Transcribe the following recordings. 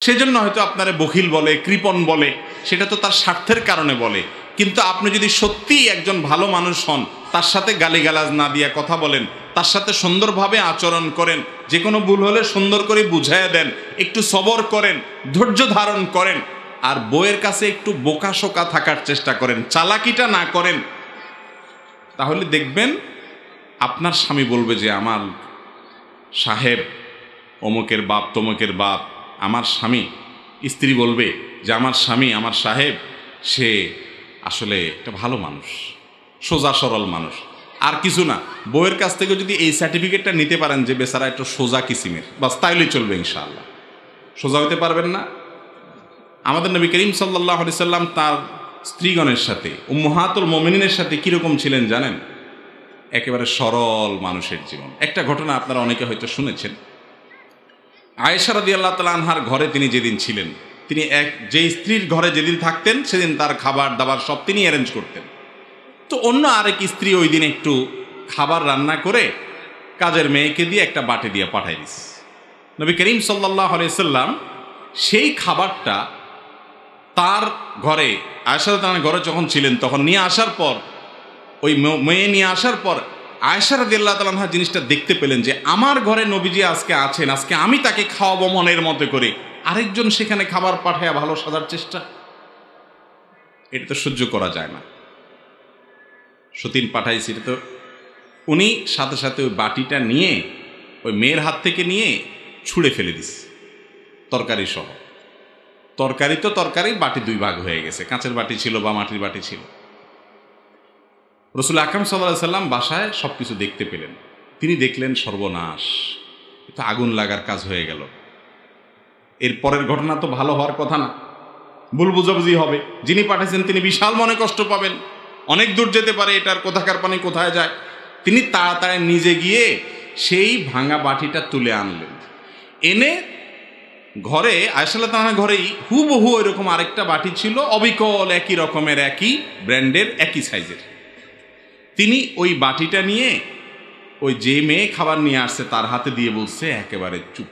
সেজন্য হয়তো আপনারা বখিল বলে, কৃপণ বলে, সেটা তো তার স্বার্থের কারণে বলে। কিন্তু আপনি যদি সত্যিই একজন ভালো মানুষ হন, তার সাথে গালিগালাজ না দিয়ে কথা বলেন, তার সাথে সুন্দরভাবে আচরণ করেন, যে কোনো ভুল হলে সুন্দর করে বুঝাইয়া দেন, একটু সবর করেন, ধৈর্য ধারণ করেন, আর বউয়ের কাছে একটু বোকাশোকা থাকার চেষ্টা করেন, চালাকিটা না করেন, তাহলে দেখবেন আপনার স্বামী বলবে যে আমার সাহেব অমুকের বাপ তমুকের বাপ। আমার স্বামী, স্ত্রী বলবে যে আমার স্বামী, আমার সাহেব, সে আসলে একটা ভালো মানুষ, সোজা সরল মানুষ, আর কিছু না। বউয়ের কাছ থেকে যদি এই সার্টিফিকেটটা নিতে পারেন যে বেচারা একটু সোজা কিসিমের, বাস তাইলেই চলবে ইনশাআল্লাহ। সোজা হতে পারবেন না? আমাদের নবী করিম সাল্লাল্লাহু আলাইহি সাল্লাম তার স্ত্রীগণের সাথে, উম্মাহাতুল মুমিনিনের সাথে কীরকম ছিলেন জানেন? একেবারে সরল মানুষের জীবন। একটা ঘটনা আপনারা অনেকে হয়তো শুনেছেন। আয়েশা রাদিয়াল্লাহু তাআলা আনহার ঘরে তিনি যেদিন ছিলেন, তিনি যে স্ত্রীর ঘরে যেদিন থাকতেন সেদিন তার খাবার দাবার সব তিনি অ্যারেঞ্জ করতেন। তো অন্য আরেক স্ত্রী ওই দিন একটু খাবার রান্না করে কাজের মেয়েকে দিয়ে একটা বাটি দিয়ে পাঠাই দিস। নবী করিম সাল্লাল্লাহু আলাইহি সাল্লাম সেই খাবারটা তার ঘরে, আয়েশা রাদিয়াল্লাহু ঘরে যখন ছিলেন তখন নিয়ে আসার পর, ওই মেয়ে নিয়ে আসার পর আয়েশা রাদিয়াল্লাহু তাআলা আনহা জিনিসটা দেখতে পেলেন যে আমার ঘরে নবীজি আজকে আছেন, আজকে আমি তাকে খাওয়াবো মনের মতো করে, আরেকজন সেখানে খাবার পাঠায় ভালো সাজার চেষ্টা, এটা তো সহ্য করা যায় না। সতীন পাঠাইছি, এটা তো উনি সাথে সাথে ওই বাটিটা নিয়ে ওই মেয়ের হাত থেকে নিয়ে ছুঁড়ে ফেলে দিস, তরকারি সহ। তরকারি তো তরকারি, বাটি দুই ভাগ হয়ে গেছে, কাঁচের বাটি ছিল বা মাটির বাটি ছিল। রাসূল আকরাম সাল্লাল্লাহু আলাইহি সাল্লাম বাসায় সব কিছু দেখতে পেলেন। তিনি দেখলেন সর্বনাশ, এটা আগুন লাগার কাজ হয়ে গেল। এর পরের ঘটনা তো ভালো হওয়ার কথা না, ভুল বুঝাবুঝি হবে, যিনি পাঠাইছেন তিনি বিশাল মনে কষ্ট পাবেন, অনেক দূর যেতে পারে, এটার কোথাকার পানি কোথায় যায়। তিনি তাড়াতাড়ি নিজে গিয়ে সেই ভাঙা বাটিটা তুলে আনলেন, এনে ঘরে আয়েশা রাদিয়াল্লাহু তাআলার ঘরেই হুবহু এরকম আরেকটা বাটি ছিল, অবিকল একই রকমের, একই ব্র্যান্ডের, একই সাইজের। তিনি ওই বাটিটা নিয়ে ওই যে মেয়ে খাবার নিয়ে আসছে তার হাতে দিয়ে বলছে, একেবারে চুপ,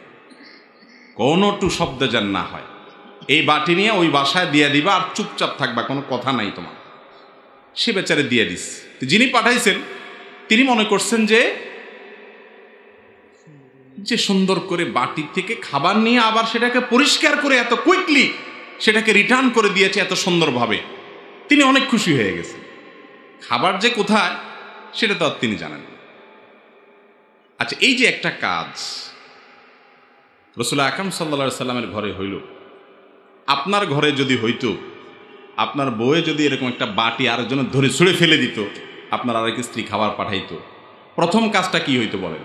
কোনো টু শব্দ যেন না হয়, এই বাটি নিয়ে ওই বাসায় দিয়ে দিবা আর চুপচাপ থাকবা, কোনো কথা নাই তোমার। সে বেচারে দিয়ে দিস। যিনি পাঠাইছেন তিনি মনে করছেন যে সুন্দর করে বাটি থেকে খাবার নিয়ে আবার সেটাকে পরিষ্কার করে এত কুইকলি সেটাকে রিটার্ন করে দিয়েছে এত সুন্দরভাবে, তিনি অনেক খুশি হয়ে গেছেন। খাবার যে কোথায় সেটা তো আর তিনি জানেন না। আচ্ছা, এই যে একটা কাজ রাসূল আকরাম সাল্লাল্লাহু আলাইহি সাল্লামের ঘরে হইল, আপনার ঘরে যদি হইতো, আপনার বউয়ে যদি এরকম একটা বাটি আরেকজনের ধরে ছুঁড়ে ফেলে দিত, আপনার আরেক স্ত্রী খাবার পাঠাইতো, প্রথম কাজটা কি হইতো বলেন?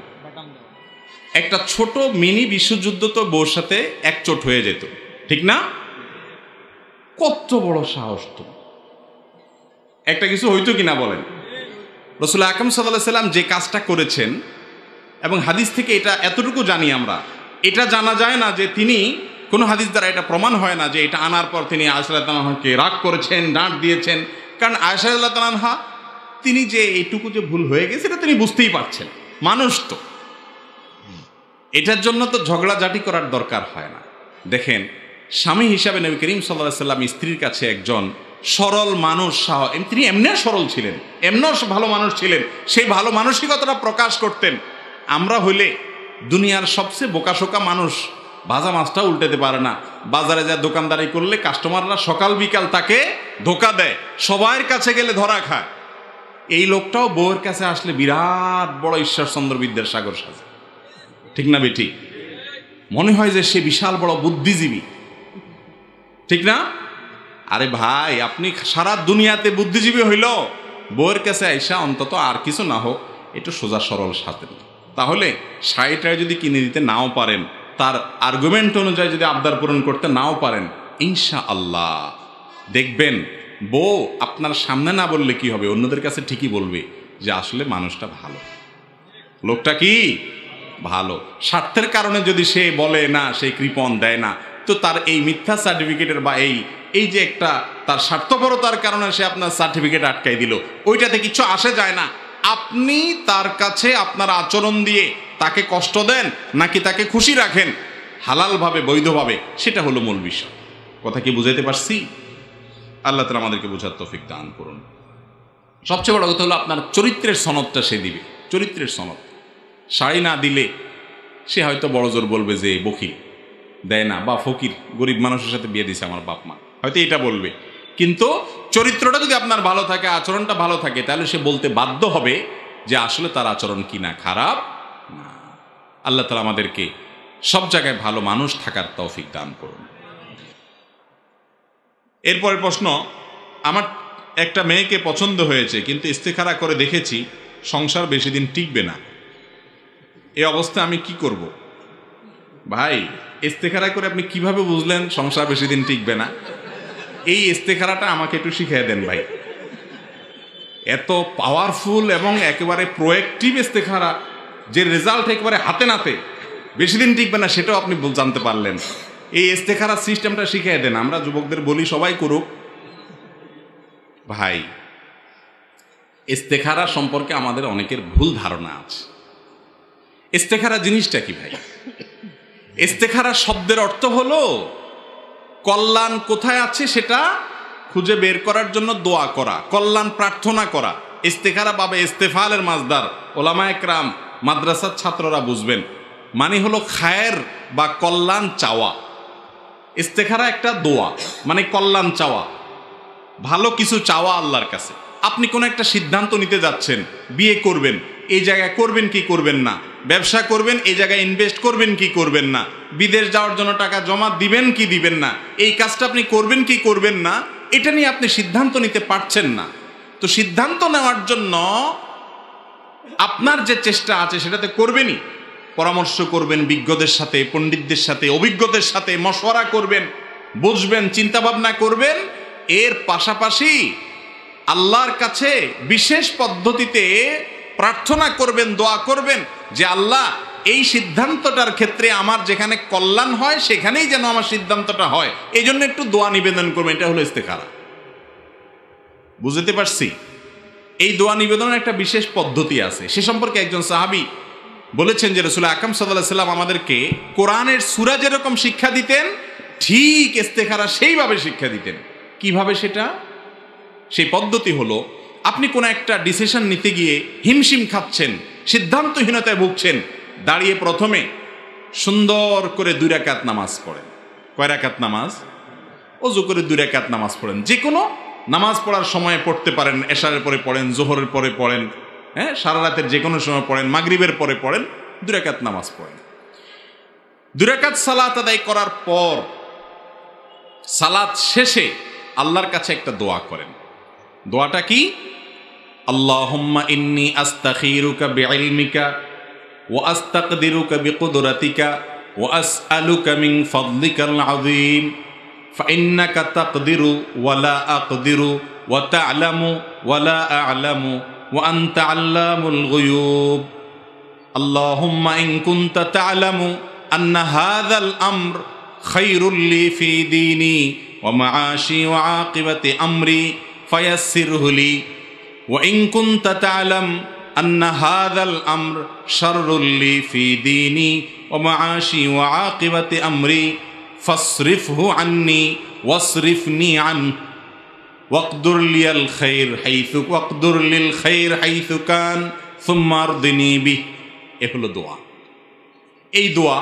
একটা ছোট মিনি বিশ্বযুদ্ধ তো বউর সাথে একচোট হয়ে যেত, ঠিক না? কত বড় সাহস! তো একটা কিছু হইতো কিনা বলেন? রাসূল আকরাম সাল্লাল্লাহু আলাইহি সাল্লাম যে কাজটা করেছেন, এবং হাদিস থেকে এটা এতটুকু জানি আমরা, এটা জানা যায় না যে তিনি, কোনো হাদিস দ্বারা এটা প্রমাণ হয় না যে এটা আনার পর তিনি আয়েশা রাদিয়াল্লাহু আনহাকে রাগ করেছেন, ডাঁট দিয়েছেন। কারণ আয়েশা রাদিয়াল্লাহু আনহা তিনি যে এইটুকু যে ভুল হয়ে গেছে এটা তিনি বুঝতেই পারছেন, মানুষ তো, এটার জন্য তো ঝগড়াঝাটি করার দরকার হয় না। দেখেন, স্বামী হিসাবে নবী করিম সাল্লাল্লাহু আলাইহি সাল্লাম স্ত্রীর কাছে একজন সরল মানুষ, তিনি এমনিও সরল ছিলেন, এমনিও ভালো মানুষ ছিলেন, সেই ভালো মানসিকতাটা প্রকাশ করতেন। আমরা হইলে দুনিয়ার সবচেয়ে বোকাশোকা মানুষ, ভাজা মাছটা উল্টাতে পারে না, বাজারে যা দোকানদারি করলে কাস্টমাররা সকাল বিকাল তাকে ধোকা দেয়, সবার কাছে গেলে ধরা খায়। এই লোকটাও বউয়ের কাছে আসলে বিরাট বড় ঈশ্বরচন্দ্র বিদ্যাসাগর সাজে, ঠিক না বেটি? মনে হয় যে সে বিশাল বড় বুদ্ধিজীবী, ঠিক না? আরে ভাই, আপনি সারা দুনিয়াতে বুদ্ধিজীবী হইল, বউয়ের কাছে আইসা অন্তত আর কিছু না হোক একটু সোজা সরল সাথে, তাহলে শাড়িটা যদি কিনে দিতে নাও পারেন, তার আর্গুমেন্ট অনুযায়ী যদি আবদার পূরণ করতে নাও পারেন, ইনশাআল্লাহ দেখবেন বউ আপনার সামনে না বললে কি হবে, অন্যদের কাছে ঠিকই বলবে যে আসলে মানুষটা ভালো, লোকটা কি ভালো। স্বার্থের কারণে যদি সে বলে না, সে কৃপণ দেয় না, তো তার এই মিথ্যা সার্টিফিকেটের বা এই যে একটা তার স্বার্থপরতার কারণে সে আপনার সার্টিফিকেট আটকাই দিল, ওইটাতে কিছু আসে যায় না। আপনি তার কাছে আপনার আচরণ দিয়ে তাকে কষ্ট দেন নাকি তাকে খুশি রাখেন, হালালভাবে বৈধভাবে, সেটা হলো মূল বিষয়। কথা কি বুঝাইতে পারছি? আল্লাহ তাআলা আমাদেরকে বোঝার তৌফিক দান করুন। সবচেয়ে বড় কথা হলো আপনার চরিত্রের সনদটা সে দিবে। চরিত্রের সনদ শাড়ি না দিলে সে হয়তো বড় জোর বলবে যে বখিল, দেয় না, বা ফকির, গরিব মানুষের সাথে বিয়ে দিছে আমার বাপ মা, হয়তো এটা বলবে। কিন্তু চরিত্রটা যদি আপনার ভালো থাকে, আচরণটা ভালো থাকে, তাহলে সে বলতে বাধ্য হবে যে আসলে তার আচরণ কিনা খারাপ না। আল্লাহ তাআলা আমাদেরকে সব জায়গায় ভালো মানুষ থাকার তৌফিক দান করুন। এরপরের প্রশ্ন, আমার একটা মেয়েকে পছন্দ হয়েছে, কিন্তু ইস্তেখারা করে দেখেছি সংসার বেশি দিন টিকবে না। এই অবস্থায় আমি কি করব? ভাই, ইস্তেখারা করে আপনি কিভাবে বুঝলেন সংসার বেশি দিন টিকবে না? এই ইস্তেখারাটা আমাকে একটু শিখিয়ে দেন ভাই। এত পাওয়ারফুল এবং একেবারে প্রোয়েক্টিভ ইস্তেখারা, যে রেজাল্ট একেবারে হাতে নাতে, বেশি দিন টিকবে না সেটাও আপনি জানতে পারলেন। এই ইস্তেখারা সিস্টেমটা শিখিয়ে দেন। আমরা যুবকদের বলি সবাই করুক। ভাই, ইস্তেখারা সম্পর্কে আমাদের অনেকের ভুল ধারণা আছে। ইস্তেখারা জিনিসটা কি ভাই? ইস্তেখারা শব্দের অর্থ হলো কল্যাণ কোথায় আছে সেটা খুঁজে বের করার জন্য দোয়া করা, কল্যাণ প্রার্থনা করা। ইস্তেখারা বাবে ইস্তেফালের মাজদার, ওলামায়ে কেরাম, মাদ্রাসার ছাত্ররা বুঝবেন। মানে হলো খায়ের বা কল্যাণ চাওয়া। ইস্তেখারা একটা দোয়া, মানে কল্যাণ চাওয়া, ভালো কিছু চাওয়া আল্লাহর কাছে। আপনি কোনো একটা সিদ্ধান্ত নিতে যাচ্ছেন, বিয়ে করবেন, এই জায়গায় করবেন কি করবেন না, ব্যবসা করবেন, এই জায়গায় ইনভেস্ট করবেন কি করবেন না, বিদেশ যাওয়ার জন্য টাকা জমা দিবেন কি দিবেন না, এই কাজটা আপনি করবেন কি করবেন না, এটা নিয়ে আপনি সিদ্ধান্ত নিতে পারছেন না। তো সিদ্ধান্ত নেওয়ার জন্য আপনার যে চেষ্টা আছে সেটাতে করবেনই। পরামর্শ করবেন বিজ্ঞদের সাথে, পণ্ডিতদের সাথে, অভিজ্ঞদের সাথে মশওয়ারা করবেন, বুঝবেন, চিন্তা ভাবনা করবেন। এর পাশাপাশি আল্লাহর কাছে বিশেষ পদ্ধতিতে প্রার্থনা করবেন, দোয়া করবেন যে আল্লাহ, এই সিদ্ধান্তটার ক্ষেত্রে আমার যেখানে কল্যাণ হয় সেখানেই যেন আমার সিদ্ধান্তটা হয়, এই জন্য একটু দোয়া নিবেদন করবেন। এটা হলো ইস্তেখারা। বুঝতে পারছি? এই দোয়া নিবেদনের একটা বিশেষ পদ্ধতি আছে। সে সম্পর্কে একজন সাহাবী বলেছেন যে রাসূল আকরাম সাল্লাল্লাহু আলাইহি ওয়াসাল্লাম আমাদেরকে কোরআনের সূরা যেরকম শিক্ষা দিতেন, ঠিক ইস্তেখারা সেইভাবে শিক্ষা দিতেন। কিভাবে সেটা? সেই পদ্ধতি হলো, আপনি কোনো একটা ডিসিশন নিতে গিয়ে হিমশিম খাচ্ছেন, সিদ্ধান্তহীনতায় ভুগছেন, দাঁড়িয়ে প্রথমে সুন্দর করে 2 রাকাত নামাজ পড়েন। কয় রাকাত নামাজ? ওযু করে 2 রাকাত নামাজ পড়েন। যে কোনো নামাজ পড়ার সময় পড়তে পারেন, এশারের পরে পড়েন, জোহরের পরে পড়েন, হ্যাঁ, সারা রাতের যে কোনো সময় পড়েন, মাগরিবের পরে পড়েন, 2 রাকাত নামাজ পড়েন। 2 রাকাত সালাত আদায় করার পর সালাত শেষে আল্লাহর কাছে একটা দোয়া করেন। দোয়াটা কি? আল্লাহুম্মা ইন্নী আস্তাখিরুকা বিইলমিকা ওয়া আস্তাকদিরুকা বিকুদরাতিকা ওয়া আসআলুকা মিন ফাদলিকাল আযীম ফাইন্নাকা তাকদিরু ওয়া লা আকদিরু ওয়া তা'লামু ওয়া লা আ'লামু ওয়া আনতা আল্লামুল গুয়ুব। আল্লাহুম্মা ইন কুনতা তা'লামু আন্না হাযাল আমর খায়রুল লি ফি দীনি ওয়া মাআশি ওয়া আকিবাতি আমরি ফায়াসসিরহু লি ওয়া ইন কুনতা তা'লাম আন্না হাযাল আমর শাররুল লি ফি দীনি ওয়া মাআশি ওয়া আকিবাতি আমরি ফাসরিফহু আন্নি ওয়াসরিফনি আনহু ওয়াকদুর লিল খায়র হাইথু কান সুম্মা আরদিনি বিহি। এ হলো দোয়া। এই দোয়া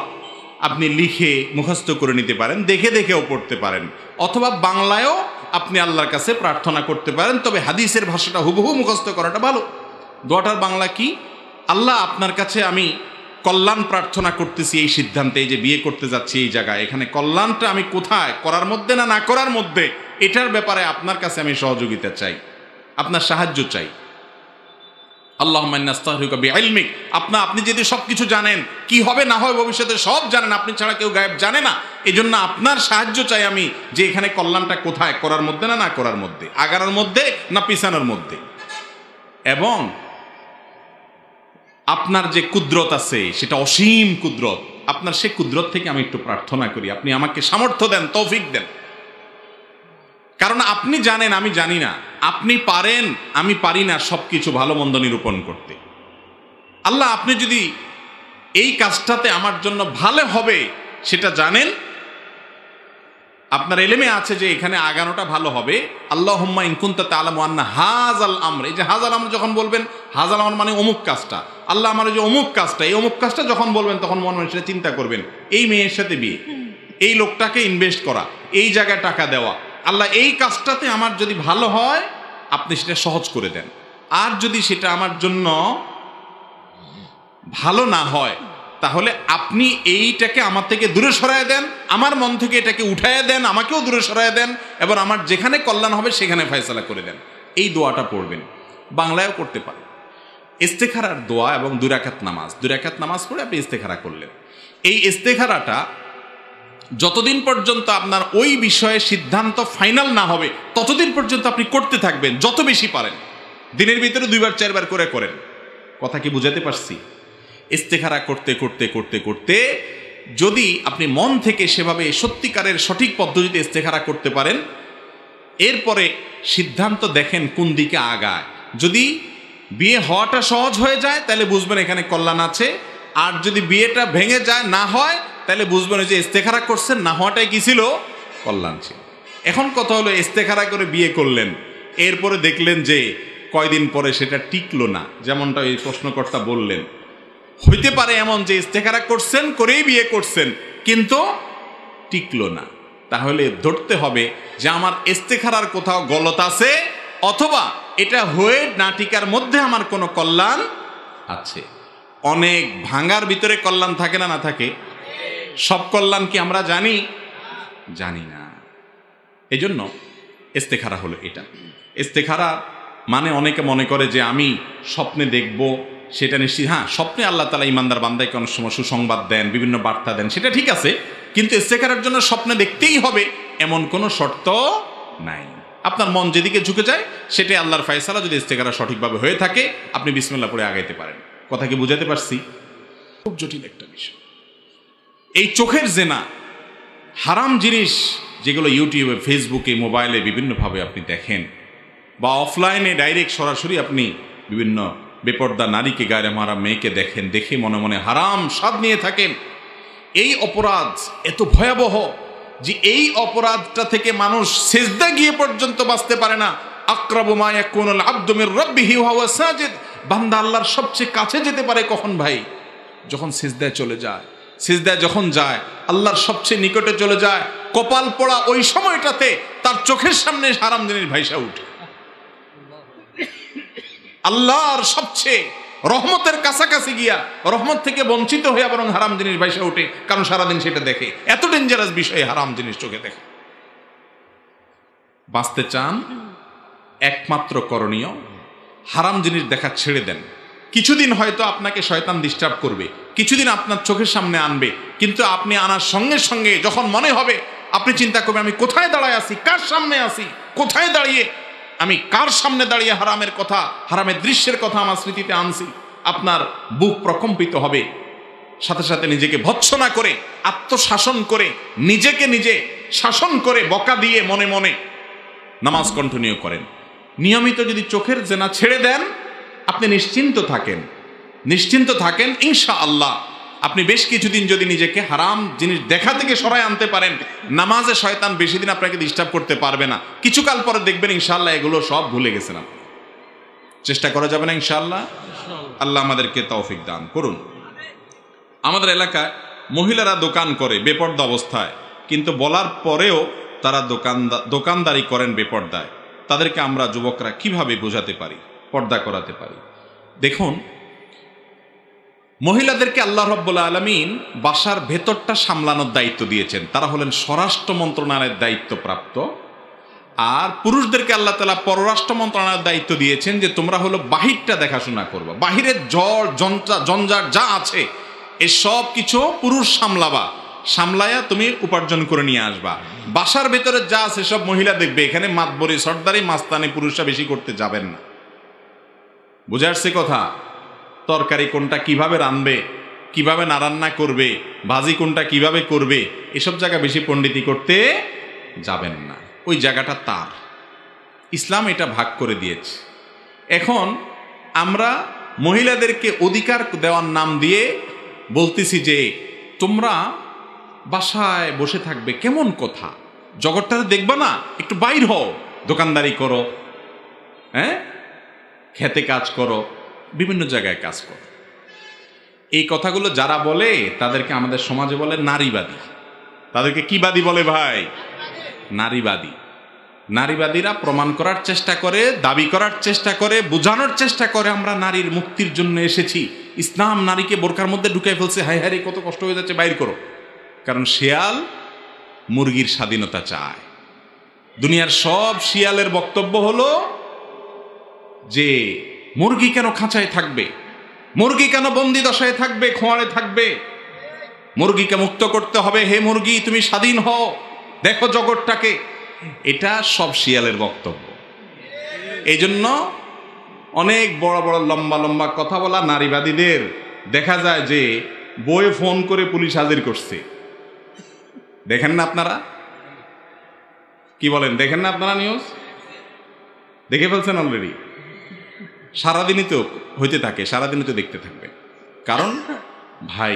আপনি লিখে মুখস্থ করে নিতে পারেন, দেখে দেখেও পড়তে পারেন, অথবা বাংলায়ও আপনি আল্লাহর কাছে প্রার্থনা করতে পারেন। তবে হাদিসের ভাষাটা হুবহু মুখস্থ করাটা ভালো। দোয়াটার বাংলা কি? আল্লাহ, আপনার কাছে আমি কল্যাণ প্রার্থনা করতেছি এই সিদ্ধান্তে, এই যে বিয়ে করতে যাচ্ছি এই জায়গায়, এখানে কল্যাণটা আমি কোথায়, করার মধ্যে না না করার মধ্যে, এটার ব্যাপারে আপনার কাছে আমি সহযোগিতা চাই, আপনার সাহায্য চাই। আল্লাহুম্মা ইন্নী আস্তাগফিরুকা বিইলমিক। আপনি যদি সবকিছু জানেন, কি হবে না হবে ভবিষ্যতে সব জানেন, আপনি ছাড়া কেউ গায়েব জানে না। এই জন্য আপনার সাহায্য চাই আমি, যে এখানে কল্যাণটা কোথায়, করার মধ্যে না না করার মধ্যে, আগানোর মধ্যে না পিছানোর মধ্যে। এবং আপনার যে কুদরত আছে সেটা অসীম কুদরত, আপনার সে কুদরত থেকে আমি একটু প্রার্থনা করি, আপনি আমাকে সামর্থ্য দেন, তৌফিক দেন। কারণ আপনি জানেন আমি জানি না, আপনি পারেন আমি পারি না সবকিছু ভালো মন্দ নিরূপণ করতে। আল্লাহ, আপনি যদি এই কাজটাতে আমার জন্য ভালো হবে সেটা জানেন, আপনার এলেমে আছে যে এখানে আগানোটা ভালো হবে। আল্লাহুম্মা ইন কুনতা তা'লামু আন্না হাযাল আমর, এই যে হাযাল আমর যখন বলবেন, হাযাল আমর মানে অমুক কাজটা, আল্লাহ আমার যে অমুক কাজটা, এই অমুক কাজটা যখন বলবেন তখন মনে মনে সেটা চিন্তা করবেন, এই মেয়ের সাথে বিয়ে, এই লোকটাকে ইনভেস্ট করা, এই জায়গায় টাকা দেওয়া, আল্লাহ এই কাজটাতে আমার যদি ভালো হয় আপনি সেটা সহজ করে দেন, আর যদি সেটা আমার জন্য ভালো না হয় তাহলে আপনি এইটাকে আমার থেকে দূরে সরায় দেন, আমার মন থেকে এটাকে উঠায় দেন, আমাকেও দূরে সরায় দেন, এবং আমার যেখানে কল্যাণ হবে সেখানে ফয়সালা করে দেন। এই দোয়াটা পড়বেন, বাংলায়ও করতে পারেন। ইস্তেখারার দোয়া এবং 2 রাকাত নামাজ, 2 রাকাত নামাজ পড়ে আপনি ইস্তেখারা করলেন। এই ইস্তেখারাটা যতদিন পর্যন্ত আপনার ওই বিষয়ে সিদ্ধান্ত ফাইনাল না হবে ততদিন পর্যন্ত আপনি করতে থাকবেন, যত বেশি পারেন। দিনের ভিতরে 2বার 4বার করে করেন। কথা কি বুঝাতে পারছি? ইস্তেখারা করতে করতে করতে করতে যদি আপনি মন থেকে সেভাবে সত্যিকারের সঠিক পদ্ধতিতে ইস্তেখারা করতে পারেন, এরপরে সিদ্ধান্ত দেখেন কোন দিকে আগায়। যদি বিয়ে হওয়াটা সহজ হয়ে যায় তাহলে বুঝবেন এখানে কল্যাণ আছে, আর যদি বিয়েটা ভেঙে যায়, না হয়, তাহলে বুঝবেন যে ইস্তেখারা করছেন, না হওয়াটাই কি ছিল? কল্যাণ ছিল। এখন কথা হলো, ইস্তেখারা করে বিয়ে করলেন, এরপরে দেখলেন যে কয়দিন পরে সেটা টিকলো না, যেমনটা এই প্রশ্নকর্তা বললেন। হইতে পারে এমন যে ইস্তেখারা করছেন, করেই বিয়ে করছেন, কিন্তু টিকলো না। তাহলে ধরতে হবে যে আমার ইস্তেখারার কোথাও গলত আছে, অথবা এটা হয়ে না টিকার মধ্যে আমার কোনো কল্যাণ আছে। অনেক ভাঙার ভিতরে কল্যাণ থাকে না, না থাকে? সব কল্যাণ কি আমরা জানি? জানি না। এজন্য ইস্তেখারা হলো এটা। ইস্তেখারা মানে অনেকে মনে করে যে আমি স্বপ্নে দেখব, সেটা নিশ্চিত। হ্যাঁ, স্বপ্নে আল্লাহ তাআলা ইমানদার বান্দাকে অনেক সময় সুসংবাদ দেন, বিভিন্ন বার্তা দেন, সেটা ঠিক আছে, কিন্তু ইস্তেখারার জন্য স্বপ্নে দেখতেই হবে এমন কোনো শর্ত নাই। আপনার মন যেদিকে ঝুঁকে যায় সেটাই আল্লাহর ফয়সালা। যদি ইস্তেখারা সঠিকভাবে হয়ে থাকে আপনি বিসমিল্লাহ পড়ে আগাইতে পারেন। কথা কি বুঝাতে পারছি? খুব জটিল একটা বিষয় এই চোখের জেনা, হারাম জিনিস যেগুলো ইউটিউবে, ফেসবুকে, মোবাইলে বিভিন্নভাবে আপনি দেখেন, বা অফলাইনে ডাইরেক্ট সরাসরি আপনি বিভিন্ন বেপর্দা নারীকে, গায়ে মারা মেয়েকে দেখেন, দেখে মনে মনে হারাম স্বাদ নিয়ে থাকেন। এই অপরাধ এত ভয়াবহ যে এই অপরাধটা থেকে মানুষ সিজদা গিয়ে পর্যন্ত বাঁচতে পারে না। আকরাবু মা ইয়াকুনুল আবদু মির রাব্বিহি ওয়া হুয়া সাজিদ, বান্দা আল্লাহর সবচেয়ে কাছে যেতে পারে কখন ভাই? যখন সিজদায় চলে যায়। সিজদায় যখন যায় আল্লাহর সবচেয়ে নিকটে চলে যায়, কপাল পোড়া ওই সময়টাতে তার চোখের সামনে হারাম জিনিস ভাইসা উঠে। আল্লাহর সবচেয়ে রহমতের কাছাকাছি গিয়া রহমত থেকে বঞ্চিত হইয়া বরং হারাম জিনিস ভাইসা উঠে, কারণ সারাদিন সেটা দেখে। এত ডেঞ্জারাস বিষয় হারাম জিনিস চোখে দেখে। বাঁচতে চান, একমাত্র করণীয় হারাম জিনিস দেখা ছেড়ে দেন। কিছুদিন হয়তো আপনাকে শয়তান ডিস্টার্ব করবে, কিছুদিন আপনার চোখের সামনে আনবে, কিন্তু আপনি আনার সঙ্গে সঙ্গে যখন মনে হবে আপনি চিন্তা করবেন আমি কোথায় দাঁড়ায় আছি, কার সামনে আছি, কোথায় দাঁড়িয়ে আমি কার সামনে দাঁড়িয়ে হারামের কথা, হারামের দৃশ্যের কথা আমার স্মৃতিতে আনছি। আপনার বুক প্রকম্পিত হবে। সাথে সাথে নিজেকে ভৎসনা করে, আত্মশাসন করে, নিজেকে নিজে শাসন করে, বকা দিয়ে মনে মনে নামাজ কন্টিনিউ করেন। নিয়মিত যদি চোখের জেনা ছেড়ে দেন, আপনি নিশ্চিন্ত থাকেন ইনশাআল্লাহ। আপনি বেশ কিছুদিন যদি নিজেকে হারাম জিনিস দেখা থেকে সরায় আনতে পারেন, নামাজে শয়তান বেশি দিন আপনাকে ডিস্টার্ব করতে পারবে না। কিছুকাল পরে দেখবেন ইনশাআল্লাহ এগুলো সব ভুলে গেছেন আপনি। চেষ্টা করা যাবে না ইনশাআল্লাহ? আল্লাহ আমাদেরকে তৌফিক দান করুন। আমাদের এলাকায় মহিলারা দোকান করে বেপর্দা অবস্থায়, কিন্তু বলার পরেও তারা দোকানদারি করেন বেপর্দায়। তাদেরকে আমরা যুবকরা কিভাবে বোঝাতে পারি, পর্দা করাতে পারি? দেখুন, মহিলাদেরকে আল্লাহ রাব্বুল আলামিন বাসার ভেতরটা সামলানোর দায়িত্ব দিয়েছেন, তারা হলেন স্বরাষ্ট্র মন্ত্রণালয়ের দায়িত্বপ্রাপ্ত। আর পুরুষদেরকে আল্লাহ তাআলা পররাষ্ট্র মন্ত্রণালয়ের দায়িত্ব দিয়েছেন যে তোমরা হলো বাহিরটা দেখাশোনা করবা, বাহিরের জঞ্জাট যা আছে এসব কিছু পুরুষ সামলায়া তুমি উপার্জন করে নিয়ে আসবা। বাসার ভেতরে যা আছে সব মহিলা দেখবে। এখানে মাতবরি, সর্দারি, মাস্তানি পুরুষরা বেশি করতে যাবেন না। বুঝে আসছে কথা? তরকারি কোনটা কিভাবে রানবে, কিভাবে না রান্না করবে, ভাজি কোনটা কিভাবে করবে, এসব জায়গা বেশি পণ্ডিতি করতে যাবেন না। ওই জায়গাটা তার, ইসলাম এটা ভাগ করে দিয়েছে। এখন আমরা মহিলাদেরকে অধিকার দেওয়ার নাম দিয়ে বলতেছি যে তোমরা বাসায় বসে থাকবে কেমন কথা, জগৎটাতে দেখবা না, একটু বাইর হও, দোকানদারি করো, হ্যাঁ, খেতে কাজ করো, বিভিন্ন জায়গায় কাজ করো। এই কথাগুলো যারা বলে তাদেরকে আমাদের সমাজে বলে নারীবাদী। তাদেরকে কি বাদী বলে ভাই? নারীবাদী। নারীবাদীরা প্রমাণ করার চেষ্টা করে, দাবি করার চেষ্টা করে, বোঝানোর চেষ্টা করে আমরা নারীর মুক্তির জন্য এসেছি, ইসলাম নারীকে বোরকার মধ্যে ঢুকাই ফেলছে, হায় হায় কত কষ্ট হয়ে যাচ্ছে, বাইর করো। কারণ শিয়াল মুরগির স্বাধীনতা চায়। দুনিয়ার সব শিয়ালের বক্তব্য হলো যে মুরগি কেন খাঁচায় থাকবে, মুরগি কেন বন্দি দশায় থাকবে, খোঁয়াড়ে থাকবে, মুরগিকে মুক্ত করতে হবে, হে মুরগি তুমি স্বাধীন হও, দেখো জগৎটাকে। এটা সব শিয়ালের বক্তব্য। এই জন্য অনেক বড় বড় লম্বা লম্বা কথা বলা নারীবাদীদের দেখা যায় যে বইয়ে ফোন করে পুলিশ হাজির করছে। দেখেন না আপনারা? কি বলেন, দেখেন না আপনারা? নিউজ দেখে ফেলছেন অলরেডি? সারাদিনই তো হইতে থাকে, সারাদিনই তো দেখতে থাকবে। কারণ ভাই,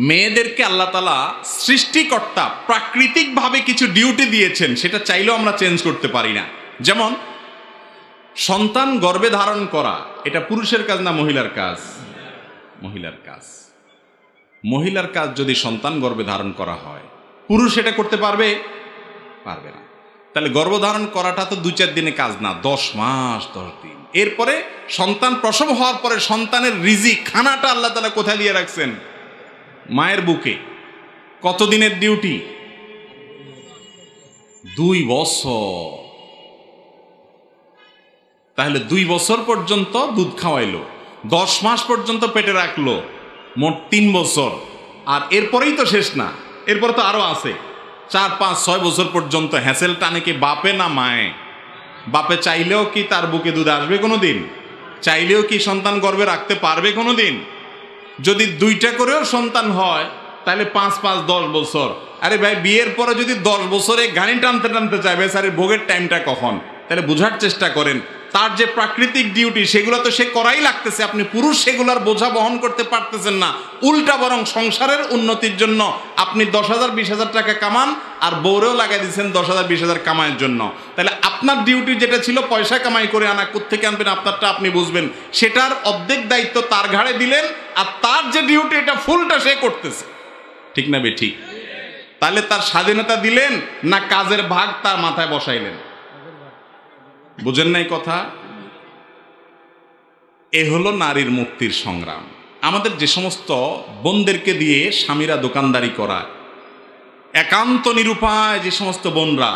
মেয়েদেরকে আল্লাহ তাআলা সৃষ্টিকর্তা প্রাকৃতিকভাবে কিছু ডিউটি দিয়েছেন, সেটা চাইলেও আমরা চেঞ্জ করতে পারি না। যেমন সন্তান গর্ভে ধারণ করা, এটা পুরুষের কাজ না মহিলার কাজ? মহিলার কাজ। মহিলার কাজ যদি সন্তান গর্ভে ধারণ করা হয়, পুরুষ এটা করতে পারবে? পারবে না। তাহলে গর্ভধারণ করাটা তো 2-4 দিনে কাজ না, 10 মাস 10 দিন। এরপরে সন্তান প্রসব হওয়ার পরে সন্তানের রিজিক, খানাটা আল্লাহ তাআলা কোথায় দিয়ে রাখছেন? মায়ের বুকে। কতদিনের ডিউটি? 2 বছর। তাহলে 2 বছর পর্যন্ত দুধ খাওয়াইলো, 10 মাস পর্যন্ত পেটে রাখলো, মোট 3 বছর। আর এরপরেই তো শেষ না, এরপরে তো আরো আছে 4, 5, 6 বছর পর্যন্ত হ্যাসেল টানে কি বাপে না মায়ে? বাপে চাইলেও কি তার বুকে দুধ আসবে কোনোদিন? চাইলেও কি সন্তান গর্ভে রাখতে পারবে কোনোদিন? যদি 2টা করেও সন্তান হয় তাহলে 5, 5, 10 বছর। আরে ভাই, বিয়ের পরে যদি 10 বছরে গাড়ি টানতে টানতে চাইবে, স্যার ভোগের টাইমটা কখন? তাহলে বোঝার চেষ্টা করেন, তার যে প্রাকৃতিক ডিউটি সেগুলো তো সে করাই লাগতেছে। আপনি পুরুষ সেগুলোর বোঝা বহন করতে পারতেছেন না, উল্টা বরং সংসারের উন্নতির জন্য আপনি 10,000 20,000 টাকা কামান, আর বউরেও লাগাই দিচ্ছেন 10,000 20,000 কামাইয়ের জন্য। তাহলে আপনার ডিউটি যেটা ছিল পয়সা কামাই করে আনা, কোত্থেকে আনবেন আপনারটা আপনি বুঝবেন, সেটার অর্ধেক দায়িত্ব তার ঘাড়ে দিলেন, আর তার যে ডিউটি এটা ফুলটা সে করতেছে। ঠিক না বে ঠিক? তাহলে তার স্বাধীনতা দিলেন না কাজের ভাগ তার মাথায় বসাইলেন? বুঝেন নাই কথা? এ হলো নারীর মুক্তির সংগ্রাম। আমাদের যে সমস্ত বোনদেরকে দিয়ে স্বামীরা দোকানদারি করায়, একান্ত নিরুপায় যে সমস্ত বোনরা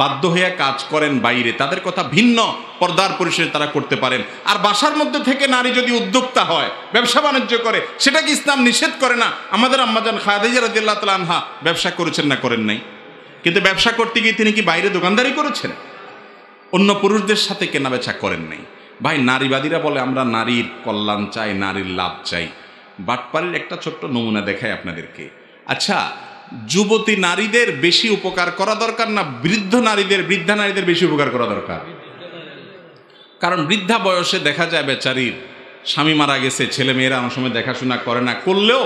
বাধ্য হয়ে কাজ করেন বাইরে, তাদের কথা ভিন্ন, পর্দার পরিসরে তারা করতে পারেন। আর বাসার মধ্যে থেকে নারী যদি উদ্যোক্তা হয়, ব্যবসা বাণিজ্য করে, সেটা কি ইসলাম নিষেধ করে না? আমাদের আম্মাজান খাদিজা রাদিয়াল্লাহু তাআলা আনহা ব্যবসা করেছেন না করেন নাই? কিন্তু ব্যবসা করতে গিয়ে তিনি কি বাইরে দোকানদারি করেছেন? অন্য পুরুষদের সাথে কেনাবেচা করেন নাই। ভাই, নারীবাদীরা বলে আমরা নারীর কল্যাণ চাই, নারীর লাভ চাই। বাটপাড়ির একটা ছোট্ট নমুনা দেখাই আপনাদেরকে। আচ্ছা, যুবতী নারীদের বেশি উপকার করা দরকার না বৃদ্ধা নারীদের বেশি উপকার করা দরকার? কারণ বৃদ্ধা বয়সে দেখা যায় বেচারির স্বামী মারা গেছে, ছেলে মেয়েরা অনেক সময় দেখাশোনা করে না, করলেও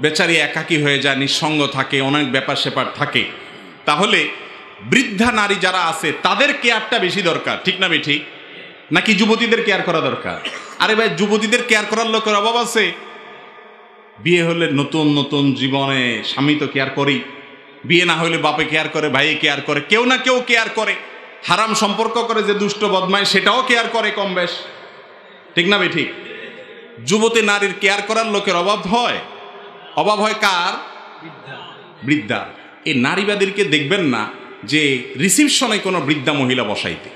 বেচারি একাকী হয়ে যায়, নিঃসঙ্গ থাকে, অনেক ব্যাপার স্যাপার থাকে। তাহলে বৃদ্ধা নারী যারা আছে তাদের কেয়ারটা বেশি দরকার, ঠিক না ঠিক? নাকি যুবতীদের কেয়ার করা দরকার? আরে ভাই, যুবতীদের কেয়ার করার লোকের অভাব আছে? বিয়ে হলে নতুন নতুন জীবনে স্বামী তো কেয়ার করি, বিয়ে না হলে বাপে কেয়ার করে, ভাইয়ে কেয়ার করে, কেউ না কেউ কেয়ার করে। হারাম সম্পর্ক করে যে দুষ্ট বদমাই, সেটাও কেয়ার করে কম বেশ, ঠিক না ঠিক? যুবতী নারীর কেয়ার করার লোকের অভাব হয়। অভাব হয় কার? বৃদ্ধা। এই নারীবাদীকে দেখবেন না যে রিসিপশনে কোনো বৃদ্ধা মহিলা বসাইতে।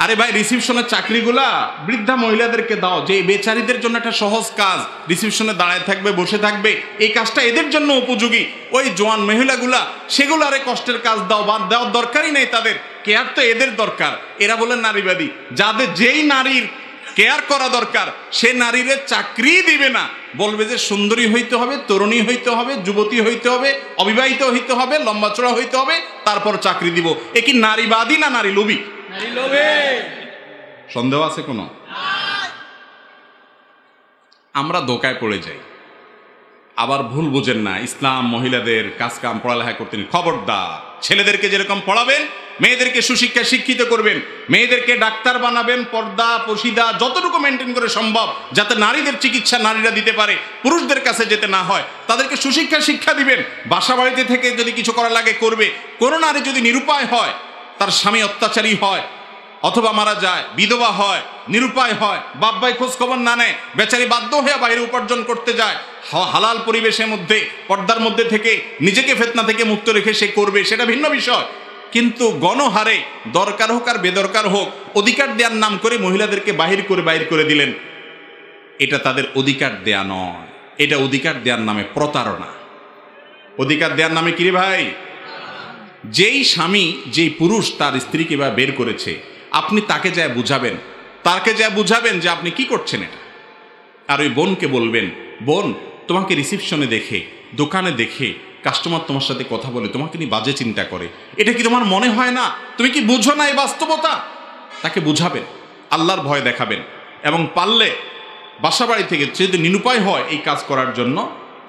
আরে ভাই, রিসিপশনের চাকরিগুলা বৃদ্ধা মহিলাদেরকে দাও, যে বেচারীদের জন্য একটা সহজ কাজ, রিসিপশনে দাঁড়ায় থাকবে, বসে থাকবে, এই কাজটা এদের জন্য উপযোগী। ওই জোয়ান মহিলাগুলা সেগুলো আরে কষ্টের কাজ দাও, বাদ দেওয়ার দরকারই নেই, তাদের কেয়ার তো এদের দরকার। এরা বলে নারীবাদী। যাদের যেই নারীর কেয়ার করা দরকার সে নারীর চাকরি দিবে না, বলবে যে সুন্দরী হইতে হবে, তরুণী হইতে হবে, যুবতী হইতে হবে, অবিবাহিত হইতে হবে, লম্বাচড়া হইতে হবে, তারপর চাকরি দিব। এ কি নারীবাদী না নারী লোভী? সন্দেহ আছে কোনো? আমরা ধোকায় পড়ে যাই। আবার ভুল বুঝেন না, ইসলাম মহিলাদের কাজ কাম পড়ালেখা করতেন। খবরদার, ছেলেদেরকে যেরকম পড়াবেন মেয়েদেরকে সুশিক্ষা শিক্ষিত করবেন, মেয়েদেরকে ডাক্তার বানাবেন, পর্দা পশিদা যতটুকু মেনটেন করে সম্ভব, যাতে নারীদের চিকিৎসা নারীরা দিতে পারে, পুরুষদের কাছে যেতে না হয়, তাদেরকে সুশিক্ষা শিক্ষা দিবেন। বাসা বাড়িতে থেকে যদি কিছু করা লাগে করবে। কোনো নারী যদি নিরুপায় হয়, তার স্বামী অত্যাচারী হয়, অথবা মারা যায়, বিধবা হয়, নিরুপায় হয়, বাপ ভাই খোঁজ খবর না নেয়, বেচারি বাধ্য হয়ে বাইরে উপার্জন করতে যায়, হালাল পরিবেশের মধ্যে পর্দার মধ্যে থেকে নিজেকে ফিতনা থেকে মুক্ত রেখে সে করবে, সেটা ভিন্ন বিষয়। কিন্তু গণহারে দরকার হোক আর বেদরকার হোক অধিকার দেওয়ার নাম করে মহিলাদেরকে বাহির করে দিলেন। এটা তাদের অধিকার দেয়া নয়, এটা অধিকার দেওয়ার নামে প্রতারণা। অধিকার দেওয়ার নামে কি রে ভাই? যেই স্বামী, যেই পুরুষ তার স্ত্রীকে বা বের করেছে, আপনি তাকে যা বুঝাবেন, তাকে যা বুঝাবেন যে আপনি কি করছেন এটা। আর ওই বোনকে বলবেন, বোন তোমাকে রিসিপশনে দেখে, দোকানে দেখে কাস্টমার তোমার সাথে কথা বলে তোমাকে নিয়ে বাজে চিন্তা করে, এটা কি তোমার মনে হয় না? তুমি কি বুঝো না এই বাস্তবতা? তাকে বুঝাবেন, আল্লাহর ভয় দেখাবেন, এবং পারলে বাসা বাড়ি থেকে যদি নিরুপায় হয় এই কাজ করার জন্য,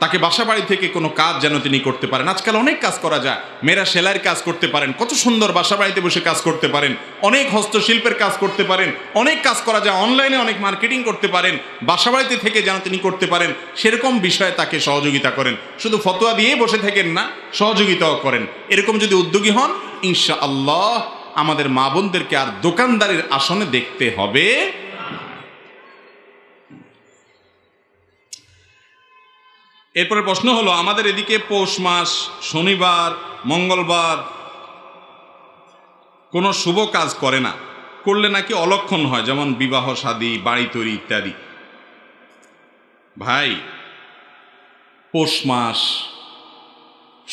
তাকে বাসা বাড়ি থেকে কোনো কাজ যেন তিনি করতে পারেন। আজকাল অনেক কাজ করা যায়, মেয়েরা সেলাইয়ের কাজ করতে পারেন, কত সুন্দর বাসা বাড়িতে বসে কাজ করতে পারেন, অনেক হস্তশিল্পের কাজ করতে পারেন, অনেক কাজ করা যায়, অনলাইনে অনেক মার্কেটিং করতে পারেন, বাসা বাড়িতে থেকে যেন তিনি করতে পারেন, সেরকম বিষয়ে তাকে সহযোগিতা করেন। শুধু ফতোয়া দিয়ে বসে থাকেন না, সহযোগিতাও করেন। এরকম যদি উদ্যোগী হন, ইনশাআল্লাহ আমাদের মা বোনদেরকে আর দোকানদারের আসনে দেখতে হবে। এরপরে প্রশ্ন হলো, আমাদের এদিকে পৌষ মাস, শনিবার, মঙ্গলবার কোনো শুভ কাজ করে না, করলে নাকি অলক্ষণ হয়, যেমন বিবাহ শাদী, বাড়ি তৈরি ইত্যাদি। ভাই, পৌষ মাস,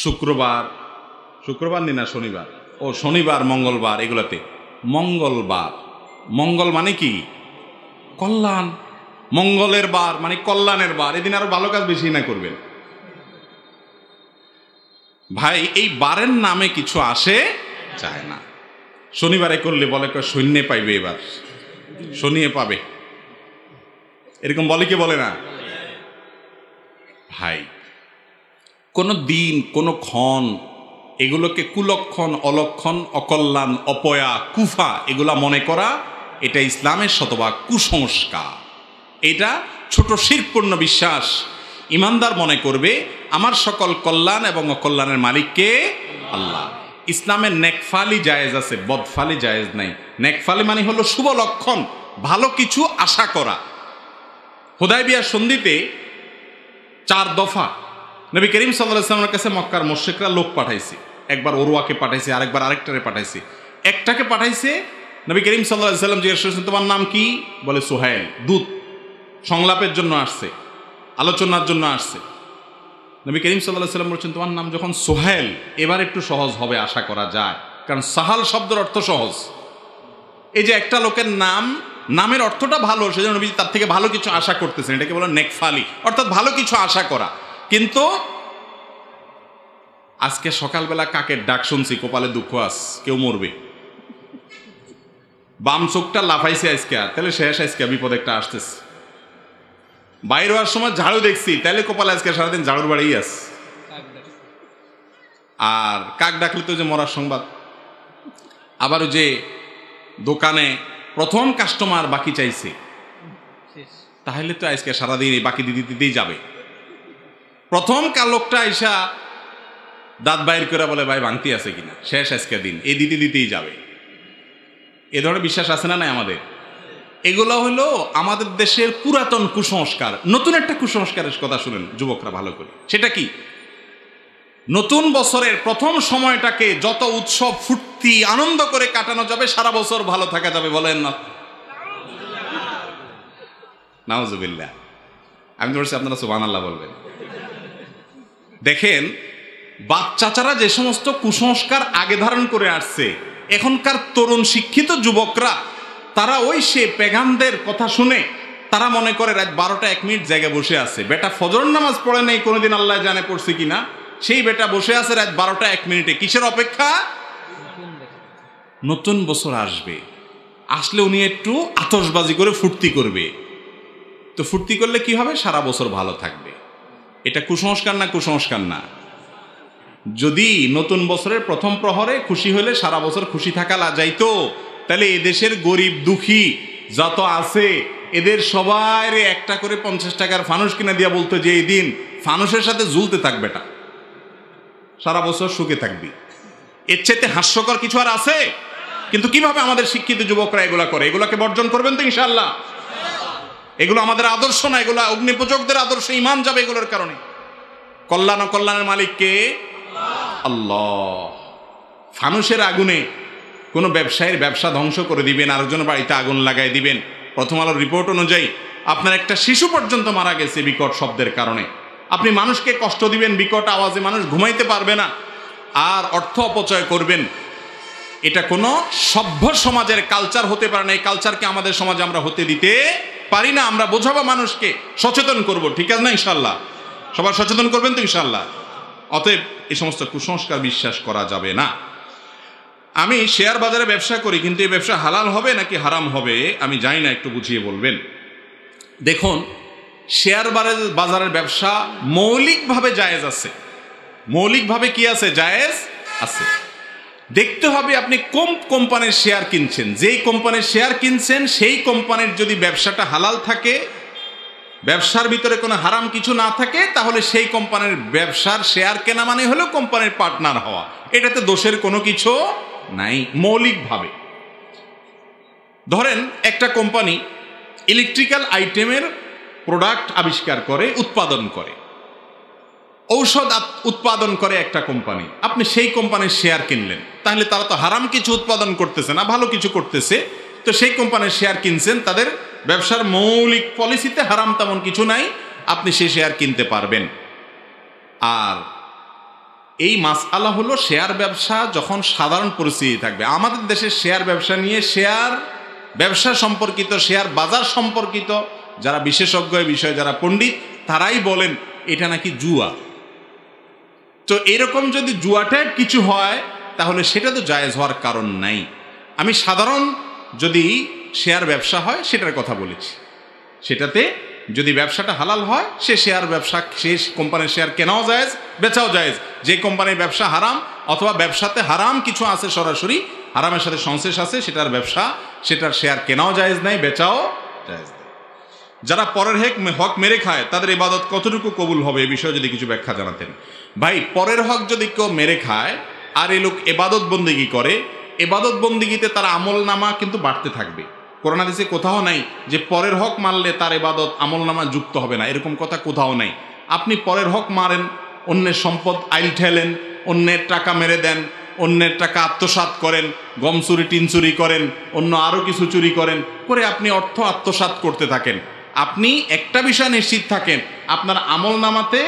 শুক্রবার নি না শনিবার, ও শনিবার মঙ্গলবার, এগুলাতে মঙ্গলবার, মঙ্গল মানে কি? কল্যাণ। মঙ্গলের বার মানে কল্যাণের বার, এদিন আরো ভালো কাজ বেশি না করবেন। ভাই, এই বারের নামে কিছু আসে যায় না। শনিবারে করলে বলে সৈন্যে পাইবে, এবার শনিয়ে পাবে, এরকম বলে কি বলে না? ভাই, কোন দিন, কোন ক্ষণ, এগুলোকে কুলক্ষণ, অলক্ষণ, অকল্যাণ, অপয়া, কুফা এগুলা মনে করা, এটা ইসলামের শতভাগ কুসংস্কার। এটা ছোট শিরকপূর্ণ বিশ্বাস। ইমানদার মনে করবে আমার সকল কল্যাণ এবং অকল্যাণের মালিককে আল্লাহ। ইসলামের নেকফালি জায়েজ আছে, বদফালি জায়েজ নাই। নেকফালি মানে হলো শুভ লক্ষণ, ভালো কিছু আশা করা। হুদায়বিয়া সন্ধিতে 4 দফা নবী করিম সাল্লাল্লাহু আলাইহি ওয়াসাল্লামের কাছে মক্কার মুশরিকরা লোক পাঠাইছে। একবার ওরওয়াকে পাঠাইছে, আরেকবার আরেকটারে পাঠাইছে। একটাকে পাঠাইছে, নবী করিম সাল্লাল্লাহু আলাইহি ওয়াসাল্লাম জিজ্ঞেস করেছেন, তোমার নাম কি? বলে সুহাইল। দূত সংলাপের জন্য আসছে, আলোচনার জন্য আসছে। নবী করিম সাল্লাল্লাহু আলাইহি ওয়াসাল্লাম বলছেন, তোমার নাম যখন সুহাইল, এবার একটু সহজ হবে আশা করা যায়, কারণ সাহাল শব্দের অর্থ সহজ। এই যে একটা লোকের নামের অর্থটা ভালো, সেজন্য নবী তার থেকে ভালো কিছু আশা করতেছেন। এটাকে বলে নেকফালি, অর্থাৎ ভালো কিছু আশা করা। কিন্তু আজকে সকালবেলা কাকের ডাক শুনছি, কপালে দুঃখ আস, কেউ মরবে, বাম চোখটা লাফাইছে আজকে, তাহলে শেষ, আজকে বিপদ একটা আসতেছে। বাইরে হওয়ার সময় ঝাড়ু দেখছি, তাহলে কপালে আজকে সারাদিন ঝাড়ুর বাড়িই আছে। আর কাক ডাকলে তো যে মরার সংবাদ। আবার যে দোকানে প্রথম কাস্টমার বাকি চাইছে, তাহলে তো আজকে সারাদিন এই বাকি দিতেই যাবে। প্রথম লোকটা আইসা দাঁত বাইর করে বলে, ভাই ভাঙতি আছে কিনা, শেষ আজকে দিন, এই দিতেই যাবে। এ ধরনের বিশ্বাস আছে না নাই আমাদের? এগুলো হলো আমাদের দেশের পুরাতন কুসংস্কার। নতুন একটা কুসংস্কারের কথা শুনেন যুবকরা ভালো করে। সেটা কি? নতুন বছরের প্রথম সময়টাকে যত উৎসব, ফুর্তি, আনন্দ করে কাটানো যাবে, সারা বছর ভালো থাকা যাবে। বলেন না নাউজুবিল্লাহ? আমি তো বলছি আপনারা সুবহানাল্লাহ বলবেন। দেখেন, বাচ্চাচারা যে সমস্ত কুসংস্কার আগে ধারণ করে আসছে, এখনকার তরুণ শিক্ষিত যুবকরা তারা ওই সে পেগামদের কথা শুনে তারা মনে করে রাত 12টা 1 মিনিট জায়গায় বসে আছে। বেটা ফজর নামাজ পড়ে নেই, কোনোদিন আল্লাহ জানে পড়ছে কিনা, সেই বেটা বসে আছে রাত 12টা 1 মিনিটে। কিসের অপেক্ষা? নতুন বছর আসবে, আসলে উনি একটু আতশবাজি করে ফুর্তি করবে। তো ফুর্তি করলে কি হবে? সারা বছর ভালো থাকবে। এটা কুসংস্কার না? কুসংস্কার না? যদি নতুন বছরের প্রথম প্রহরে খুশি হলে সারা বছর খুশি থাকা যাইতো, তাহলে এদেশের গরিব দুঃখী যত আছে এদের সবাই একটা করে 50 টাকার ফানুস কিনে দিয়া বলতো যে এই দিন ফানুসের সাথে ঝুলতে থাকবে, এটা সারা বছর সুখে থাকবি। এর চাইতে হাস্যকর কিছু আর আছে? কিন্তু কিভাবে আমাদের শিক্ষিত যুবকরা এগুলা করে? এগুলাকে বর্জন করবেন তো ইনশাআল্লাহ? এগুলো আমাদের আদর্শ না, এগুলো অগ্নিপূজকদের আদর্শ, ঈমান যাবে এগুলোর কারণে। কল্যাণ ও কল্যাণের মালিক কে? আল্লাহ। ফানুসের আগুনে কোনো ব্যবসায়ীর ব্যবসা ধ্বংস করে দিবেন, আরেকজনের বাড়িতে আগুন লাগাই দিবেন। প্রথম আলোর রিপোর্ট অনুযায়ী আপনার একটা শিশু পর্যন্ত মারা গেছে বিকট শব্দের কারণে। আপনি মানুষকে কষ্ট দিবেন, বিকট আওয়াজে মানুষ ঘুমাইতে পারবে না, আর অর্থ অপচয় করবেন। এটা কোনো সভ্য সমাজের কালচার হতে পারে না। এই কালচারকে আমাদের সমাজে আমরা হতে দিতে পারি না। আমরা বোঝাবো, মানুষকে সচেতন করব, ঠিক আছে না ইনশাল্লাহ? সবার সচেতন করবেন তো ইনশাল্লাহ? অতএব এই সমস্ত কুসংস্কার বিশ্বাস করা যাবে না। আমি শেয়ার বাজারে ব্যবসা করি, কিন্তু এই ব্যবসা হালাল হবে নাকি হারাম হবে আমি জানি না, একটু বুঝিয়ে বলবেন। দেখুন, শেয়ার বাজারের ব্যবসা মৌলিকভাবে জায়েজ আছে। মৌলিকভাবে কি আছে? জায়েজ আছে। দেখতে হবে আপনি কোন কোম্পানির শেয়ার কিনছেন। যেই কোম্পানির শেয়ার কিনছেন সেই কোম্পানির যদি ব্যবসাটা হালাল থাকে, ব্যবসার ভিতরে কোনো হারাম কিছু না থাকে, তাহলে সেই কোম্পানির ব্যবসার শেয়ার কেনা মানে হলো কোম্পানির পার্টনার হওয়া। এটাতে দোষের কোনো কিছু নাই মৌলিকভাবে। ধরেন একটা কোম্পানি ইলেকট্রিক্যাল আইটেমের প্রোডাক্ট আবিষ্কার করে, উৎপাদন করে, ঔষধ উৎপাদন করে একটা কোম্পানি, আপনি সেই কোম্পানির শেয়ার কিনলেন। তাহলে তারা তো হারাম কিছু উৎপাদন করতেছে না, ভালো কিছু করতেছে। তো সেই কোম্পানির শেয়ার কিনছেন, তাদের ব্যবসার মৌলিক পলিসিতে হারাম তেমন কিছু নাই, আপনি সেই শেয়ার কিনতে পারবেন। আর এই মাসআলা হলো শেয়ার ব্যবসা যখন সাধারণ পরিস্থিতি থাকবে। আমাদের দেশের শেয়ার ব্যবসা নিয়ে, শেয়ার ব্যবসা সম্পর্কিত, শেয়ার বাজার সম্পর্কিত যারা বিশেষজ্ঞ এই বিষয়ে, যারা পণ্ডিত, তারাই বলেন এটা নাকি জুয়া। তো এরকম যদি জুয়া টাইপ কিছু হয় তাহলে সেটা তো জায়েজ হওয়ার কারণ নাই। আমি সাধারণ যদি শেয়ার ব্যবসা হয় সেটার কথা বলেছি। সেটাতে যদি ব্যবসাটা হালাল হয়, সে শেয়ার ব্যবসা, সেই কোম্পানির শেয়ার কেনাও জায়েজ, বেচাও জায়েজ। যে কোম্পানির ব্যবসা হারাম অথবা ব্যবসাতে হারাম কিছু আছে, সরাসরি হারামের সাথে সংশ্লেষ আছে, সেটার ব্যবসা, সেটার শেয়ার কেনাও জায়েজ নাই, বেচাও জায়েজ নাই। যারা পরের হক মেরে খায় তাদের ইবাদত কতটুকু কবুল হবে এ বিষয়ে যদি কিছু ব্যাখ্যা জানাতেন। ভাই, পরের হক যদি কেউ মেরে খায় আর এই লোক ইবাদত বন্দেগী করে, ইবাদত বন্দেগীতে তার আমল নামা কিন্তু বাড়তে থাকবে। কোরআন হাদিসে কোথাও নাই যে পরের হক মারলে তার ইবাদত আমল নামা যুক্ত হবে না, এরকম কথা কোথাও নাই। আপনি পরের হক মারেন, অন্যের সম্পদ আইল ঠেলেন, অন্যের টাকা মেরে দেন, অন্যের টাকা আত্মসাৎ করেন, গম চুরি, টিন চুরি করেন, অন্য আরও কিছু চুরি করেন, করে আপনি অর্থ আত্মসাৎ করতে থাকেন। আপনি একটা বিষয় নিশ্চিত থাকেন, আপনার আমল নামাতে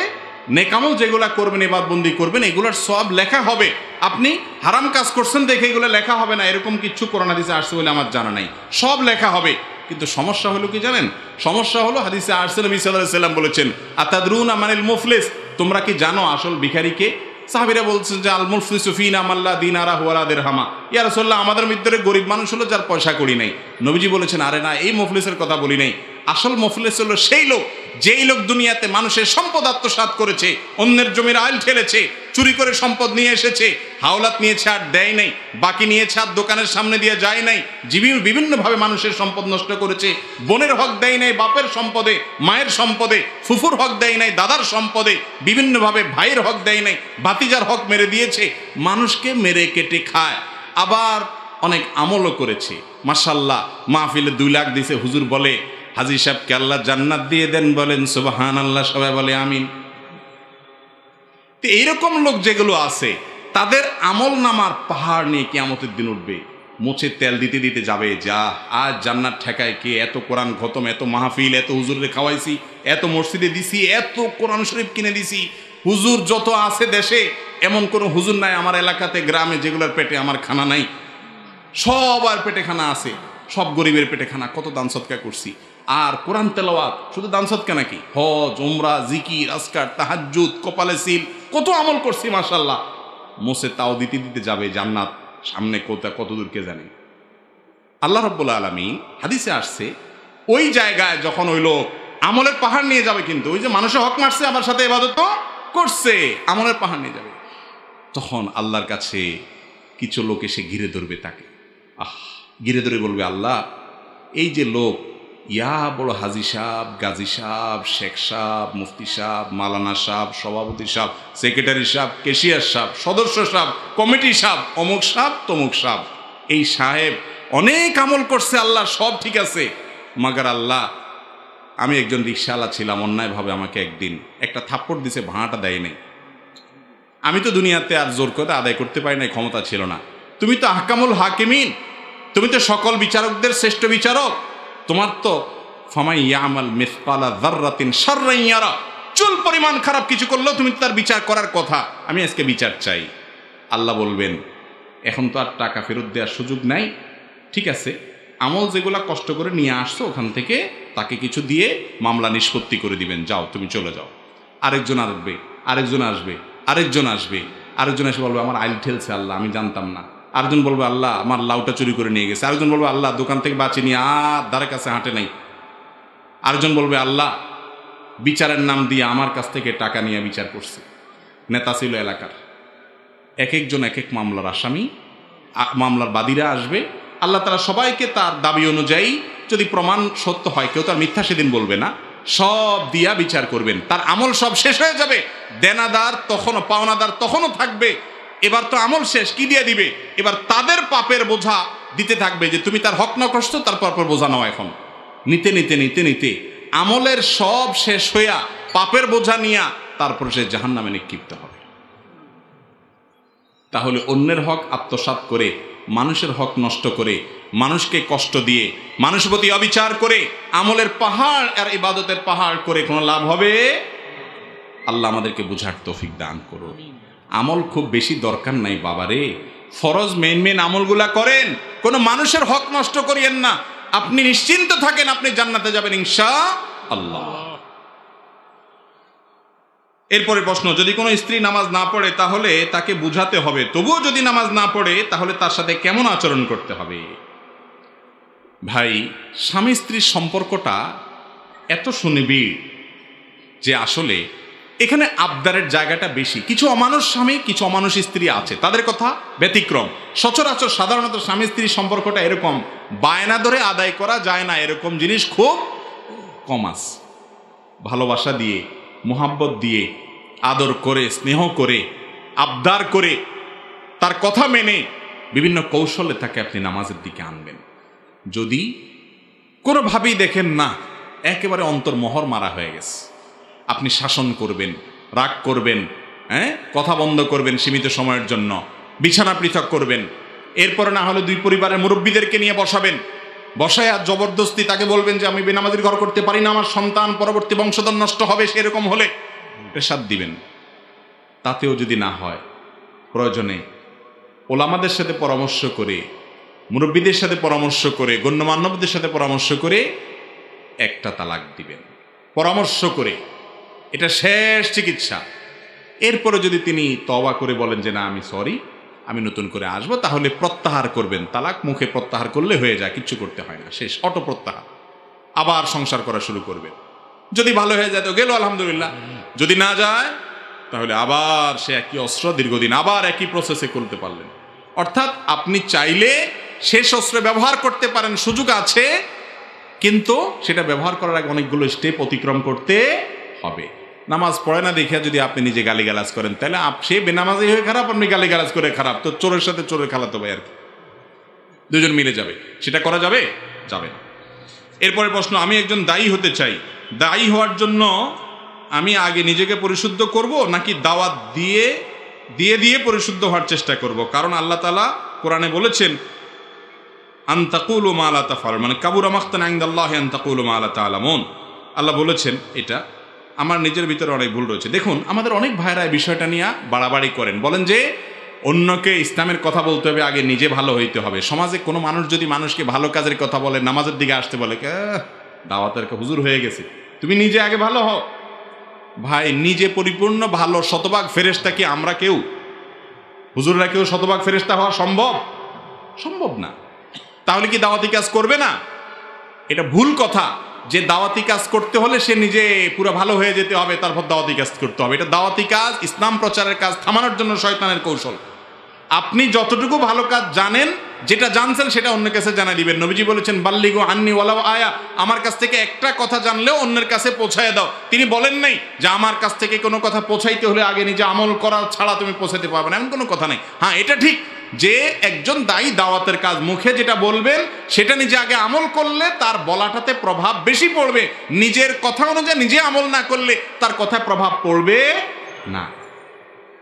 নেকামল যেগুলা করবেন, ইবাদতবন্দি করবেন, এগুলোর সব লেখা হবে। আপনি হারাম কাজ করছেন দেখে এগুলো লেখা হবে না, এরকম কিছু কোরআন হাদিসে আসছে বলে আমার জানা নাই। সব লেখা হবে। কিন্তু সমস্যা হলো কি জানেন? সমস্যা হলো হাদিসে আসছে, নবী সাল্লাল্লাহু আলাইহি ওয়াসাল্লাম বলেছেন, আতাদরুনা মানিল মুফলিস, তোমরা কি জানো আসল ভিখারিকে? সাহাবীরা বলছেন যে আল মুফলিসু ফিনা মাল্লা দিনারা ওয়ালা দিরহামা। ইয়া রাসূলুল্লাহ, আমাদের ভিতরে গরিব মানুষ হলো যার পয়সা কড়ি নাই। নবীজি বলেছেন, আরে না, এই মুফলিসের কথা বলি নাই। আসল মুফলিস হলো সেই লোক, যেই লোক দুনিয়াতে মানুষের সম্পদ আত্মসাৎ করেছে, অন্যের জমির আইল ঠেলেছে, চুরি করে সম্পদ নিয়ে এসেছে, হাওলাত নিয়েছে আর দেয় নাই, বাকি নিয়েছে আর দোকানের সামনে দিয়ে যায় নাই, বিভিন্নভাবে মানুষের সম্পদ নষ্ট করেছে, বোনের হক দেয় নাই বাপের সম্পদে, মায়ের সম্পদে, ফুফুর হক দেয় নাই দাদার সম্পদে, বিভিন্নভাবে ভাইয়ের হক দেয় নাই, ভাতিজার হক মেরে দিয়েছে, মানুষকে মেরে কেটে খায়। আবার অনেক আমলও করেছে, মাশাআল্লাহ, মাহফিলে 2 লাখ দিছে, হুজুর বলে হাজী সাহেবকে আল্লাহ জান্নাত দিয়ে দেন, বলেন সুবহানাল্লাহ, সবাই বলে আমিন। তো এইরকম লোক যেগুলো আছে তাদের আমল নামার পাহাড় নিয়ে কিয়ামতের দিন উঠবে, মুছে তেল দিতে দিতে যাবে, যা আজ জান্নাত ঠেকায় কে? এত কোরআন খতম, এত মাহফিল, এত হুজুরে খাওয়াইছি, এত মসজিদে দিছি, এত কোরআন শরীফ কিনে দিছি। হুজুর যত আছে দেশে, এমন কোনো হুজুর নাই আমার এলাকাতে, গ্রামে, যেগুলোর পেটে আমার খানা নাই। সবার পেটে খানা আছে, সব গরিবের পেটে খানা। কত দান সদকা করছি। আর কোরআন তেলাওয়াত, শুধু দান সদকা নাকি, হজ, উমরা, জিকির, আজকার, তাহাজ্জুদ, কপালে সিল, কত আমল করছি মাশাআল্লাহ। মোসে তাও দিতে দিতে যাবে জান্নাত সামনে কত দূর কে জানে। আল্লাহ রাব্বুল আলামিন হাদিসে আসছে, ওই জায়গায় যখন ওই লোক আমলের পাহাড় নিয়ে যাবে, কিন্তু ওই যে মানুষের হক মারছে আবার সাথে ইবাদতও করছে, আমলের পাহাড় নিয়ে যাবে। তখন আল্লাহর কাছে কিছু লোক এসে ঘিরে ধরবে তাকে, ঘিরে ধরে বলবে, আল্লাহ এই যে লোক ইয়া বড় হাজি সাহেব, গাজী সাহেব, শেখ সাহেব, মুফতি সাহেব, মালানা সাহেব, সভাপতি সাহেব, সেক্রেটারি সাহেব, কেশিয়ার সাহেব, সদস্য সাহেব, কমিটি সাহেব, অমুক সাহেব, তমুক সাহেব, এই সাহেব অনেক আমল করছে আল্লাহ, সব ঠিক আছে, মাগার আল্লাহ আমি একজন রিকশাওয়ালা ছিলাম, অন্যায়ভাবে আমাকে একদিন একটা থাপ্পড় দিছে, ভাড়াটা দেয় নাই। আমি তো দুনিয়াতে আর জোর করে আদায় করতে পারি নাই, ক্ষমতা ছিল না। তুমি তো আহকামুল হাকিমিন, তুমি তো সকল বিচারকদের শ্রেষ্ঠ বিচারক, তোমার তো ফামাই ইয়ামাল মিসকালা যাররাতিন শাররান ইয়ারা, চুল পরিমাণ খারাপ কিছু করলেও তুমি তার বিচার করার কথা, আমি আজকে বিচার চাই। আল্লাহ বলবেন, এখন তো আর টাকা ফেরত দেওয়ার সুযোগ নাই, ঠিক আছে, আমল যেগুলা কষ্ট করে নিয়ে আসছো ওখান থেকে তাকে কিছু দিয়ে মামলা নিষ্পত্তি করে দিবেন, যাও তুমি চলে যাও। আরেকজন আসবে, আরেকজন আসবে, আরেকজন আসবে, আরেকজন এসে বলবে আমার আইল ঠেলছে আল্লাহ, আমি জানতাম না। আরেকজন বলবে আল্লাহ আমার লাউটা চুরি করে নিয়ে গেছে। আরেকজন বলবে আল্লাহ দোকান থেকে বাঁচি নিয়ে আর ধারে কাছে হাঁটে নাই। আরেকজন বলবে আল্লাহ বিচারের নাম দিয়ে আমার কাছ থেকে টাকা নিয়ে বিচার করছে, নেতা ছিল এলাকার। এক একজন এক এক মামলার আসামি, মামলার বাদীরা আসবে। আল্লাহ তাআলা সবাইকে তার দাবি অনুযায়ী, যদি প্রমাণ সত্য হয়, কেউ তার মিথ্যা সেদিন বলবে না, সব দিয়া বিচার করবেন। তার আমল সব শেষ হয়ে যাবে, দেনাদার তখনও, পাওনাদার তখনও থাকবে। এবার তো আমল শেষ, কি দিয়ে দিবে? এবার তাদের পাপের বোঝা দিতে থাকবে, যে তুমি তার হক না কষ্ট, তারপর বোঝা নাও। এখন নিতে নিতে নিতে নিতে আমলের সব শেষ হইয়া পাপের বোঝা নিয়া তারপর সে জাহান্নামে নিক্ষিপ্ত হবে। তাহলে অন্যের হক আত্মসাৎ করে, মানুষের হক নষ্ট করে, মানুষকে কষ্ট দিয়ে, মানুষের প্রতি অবিচার করে, আমলের পাহাড় আর ইবাদতের পাহাড় করে কোনো লাভ হবে? আল্লাহ আমাদেরকে বুঝার তৌফিক দান করো। আমল খুব বেশি দরকার নাই বাবারে, ফরজ মেন আমলগুলা করেন, কোনো মানুষের হক নষ্ট করিয়েন না। আপনি নিশ্চিন্ত থাকেন, আপনি জান্নাতে যাবেন ইনশাআল্লাহ। এরপরে প্রশ্ন, যদি কোনো স্ত্রী নামাজ না পড়ে তাহলে তাকে বুঝাতে হবে, তবুও যদি নামাজ না পড়ে তাহলে তার সাথে কেমন আচরণ করতে হবে? ভাই, স্বামী স্ত্রীর সম্পর্কটা এত সুনিবিড় যে আসলে এখানে আবদারের জায়গাটা বেশি। কিছু অমানুষ স্বামী, কিছু অমানুষ স্ত্রী আছে, তাদের কথা ব্যতিক্রম। সচরাচর সাধারণত স্বামী স্ত্রীর সম্পর্কটা এরকম, বায়না ধরে আদায় করা যায় না, এরকম জিনিস খুব কম আছে। ভালোবাসা দিয়ে, মোহাব্বত দিয়ে, আদর করে, স্নেহ করে, আবদার করে, তার কথা মেনে বিভিন্ন কৌশলে তাকে আপনি নামাজের দিকে আনবেন। যদি কোনোভাবেই দেখেন না একেবারে অন্তর্মোহর মারা হয়ে গেছে, আপনি শাসন করবেন, রাগ করবেন, কথা বন্ধ করবেন সীমিত সময়ের জন্য, বিছানা পৃথক করবেন। এরপরে না হলে দুই পরিবারের মুরব্বীদেরকে নিয়ে বসাবেন, বসায় আর জবরদস্তি তাকে বলবেন যে আমি বেনামাজির ঘর করতে পারি না, আমার সন্তান পরবর্তী বংশধর নষ্ট হবে, সেরকম হলে প্রেসার দিবেন। তাতেও যদি না হয়, প্রয়োজনে ওলামাদের সাথে পরামর্শ করে, মুরব্বীদের সাথে পরামর্শ করে, গণ্যমান্যদের সাথে পরামর্শ করে একটা তালাক দিবেন, পরামর্শ করে। এটা শেষ চিকিৎসা। এরপরে যদি তিনি তওবা করে বলেন যে না আমি সরি, আমি নতুন করে আসবো, তাহলে প্রত্যাহার করবেন। তালাক মুখে প্রত্যাহার করলে হয়ে যায়, কিচ্ছু করতে হয় না, শেষ, অটো প্রত্যাহার। আবার সংসার করা শুরু করবেন। যদি ভালো হয়ে যায় তো গেল আলহামদুলিল্লাহ, যদি না যায় তাহলে আবার সে একই অস্ত্র দীর্ঘদিন আবার একই প্রসেসে করতে পারলেন। অর্থাৎ আপনি চাইলে শেষ অস্ত্র ব্যবহার করতে পারেন, সুযোগ আছে, কিন্তু সেটা ব্যবহার করার আগে অনেকগুলো স্টেপ অতিক্রম করতে হবে। নামাজ পড়ে না দেখে যদি আপনি নিজে গালিগালাজ করেন, তাহলে সে বেনামাজি হয়ে খারাপ, আপনি গালিগালাজ করে খারাপ, তো চোরের সাথে চোরের খালাতো ভাই আর কি, দুজন মিলে যাবে। সেটা করা যাবে? যাবে না। এরপরে প্রশ্ন, আমি একজন দায়ী হতে চাই, দায়ী হওয়ার জন্য আমি আগে নিজেকে পরিশুদ্ধ করব নাকি দাওয়াত দিয়ে দিয়ে দিয়ে পরিশুদ্ধ হওয়ার চেষ্টা করব? কারণ আল্লাহ তাআলা কোরআনে বলেছেন আন তাকুলু মা লা তাফআলুন, মানে কাবুরা মাকতান ইনদাল্লাহি আন তাকুলু মা লা তা'লামুন। আল্লাহ বলেছেন এটা। আমার নিজের ভিতরে অনেক ভুল রয়েছে। দেখুন, আমাদের অনেক ভাইরা এই বিষয়টা নিয়ে বাড়াবাড়ি করেন, বলেন যে অন্যকে ইসলামের কথা বলতে হবে, আগে নিজে ভালো হইতে হবে। সমাজে কোনো মানুষ যদি মানুষকে ভালো কাজের কথা বলে, নামাজের দিকে আসতে বলে, দাওয়াতের হুজুর হয়ে গেছে, তুমি নিজে আগে ভালো হও। ভাই, নিজে পরিপূর্ণ ভালো শতভাগ ফেরেশতা কি আমরা কেউ? হুজুররা কেউ শতভাগ ফেরেশতা হওয়া সম্ভব? সম্ভব না। তাহলে কি দাওয়াতি কাজ করবে না? এটা ভুল কথা। যে দাওয়াতি কাজ করতে হলে সে নিজে পুরো ভালো হয়ে যেতে হবে, তারপর দাওয়াতি কাজ করতে হবে। এটা দাওয়াতি কাজ, ইসলাম প্রচারের কাজ থামানোর জন্য শয়তানের কৌশল। আপনি যতটুকু ভালো কাজ জানেন, যেটা জানছেন সেটা অন্যের কাছে জানাই দিবেন। নবীজি বলেছেন বাল্লিগু আন্নি ওয়ালাউ আয়া, আমার কাছ থেকে একটা কথা জানলেও অন্যের কাছে পৌঁছায় দাও। তিনি বলেন নাই যে আমার কাছ থেকে কোনো কথা পৌঁছাইতে হলে আগে নিজে আমল করা ছাড়া তুমি পৌঁছাতে পারবে না, এমন কোনো কথা নেই। হ্যাঁ, এটা ঠিক যে একজন দায়ী দাওয়াতের কাজ মুখে যেটা বলবেন সেটা নিজে আগে আমল করলে তার বলাটাতে প্রভাব বেশি পড়বে। নিজের কথা অনুযায়ী নিজে আমল না করলে তার কথায় প্রভাব পড়বে না,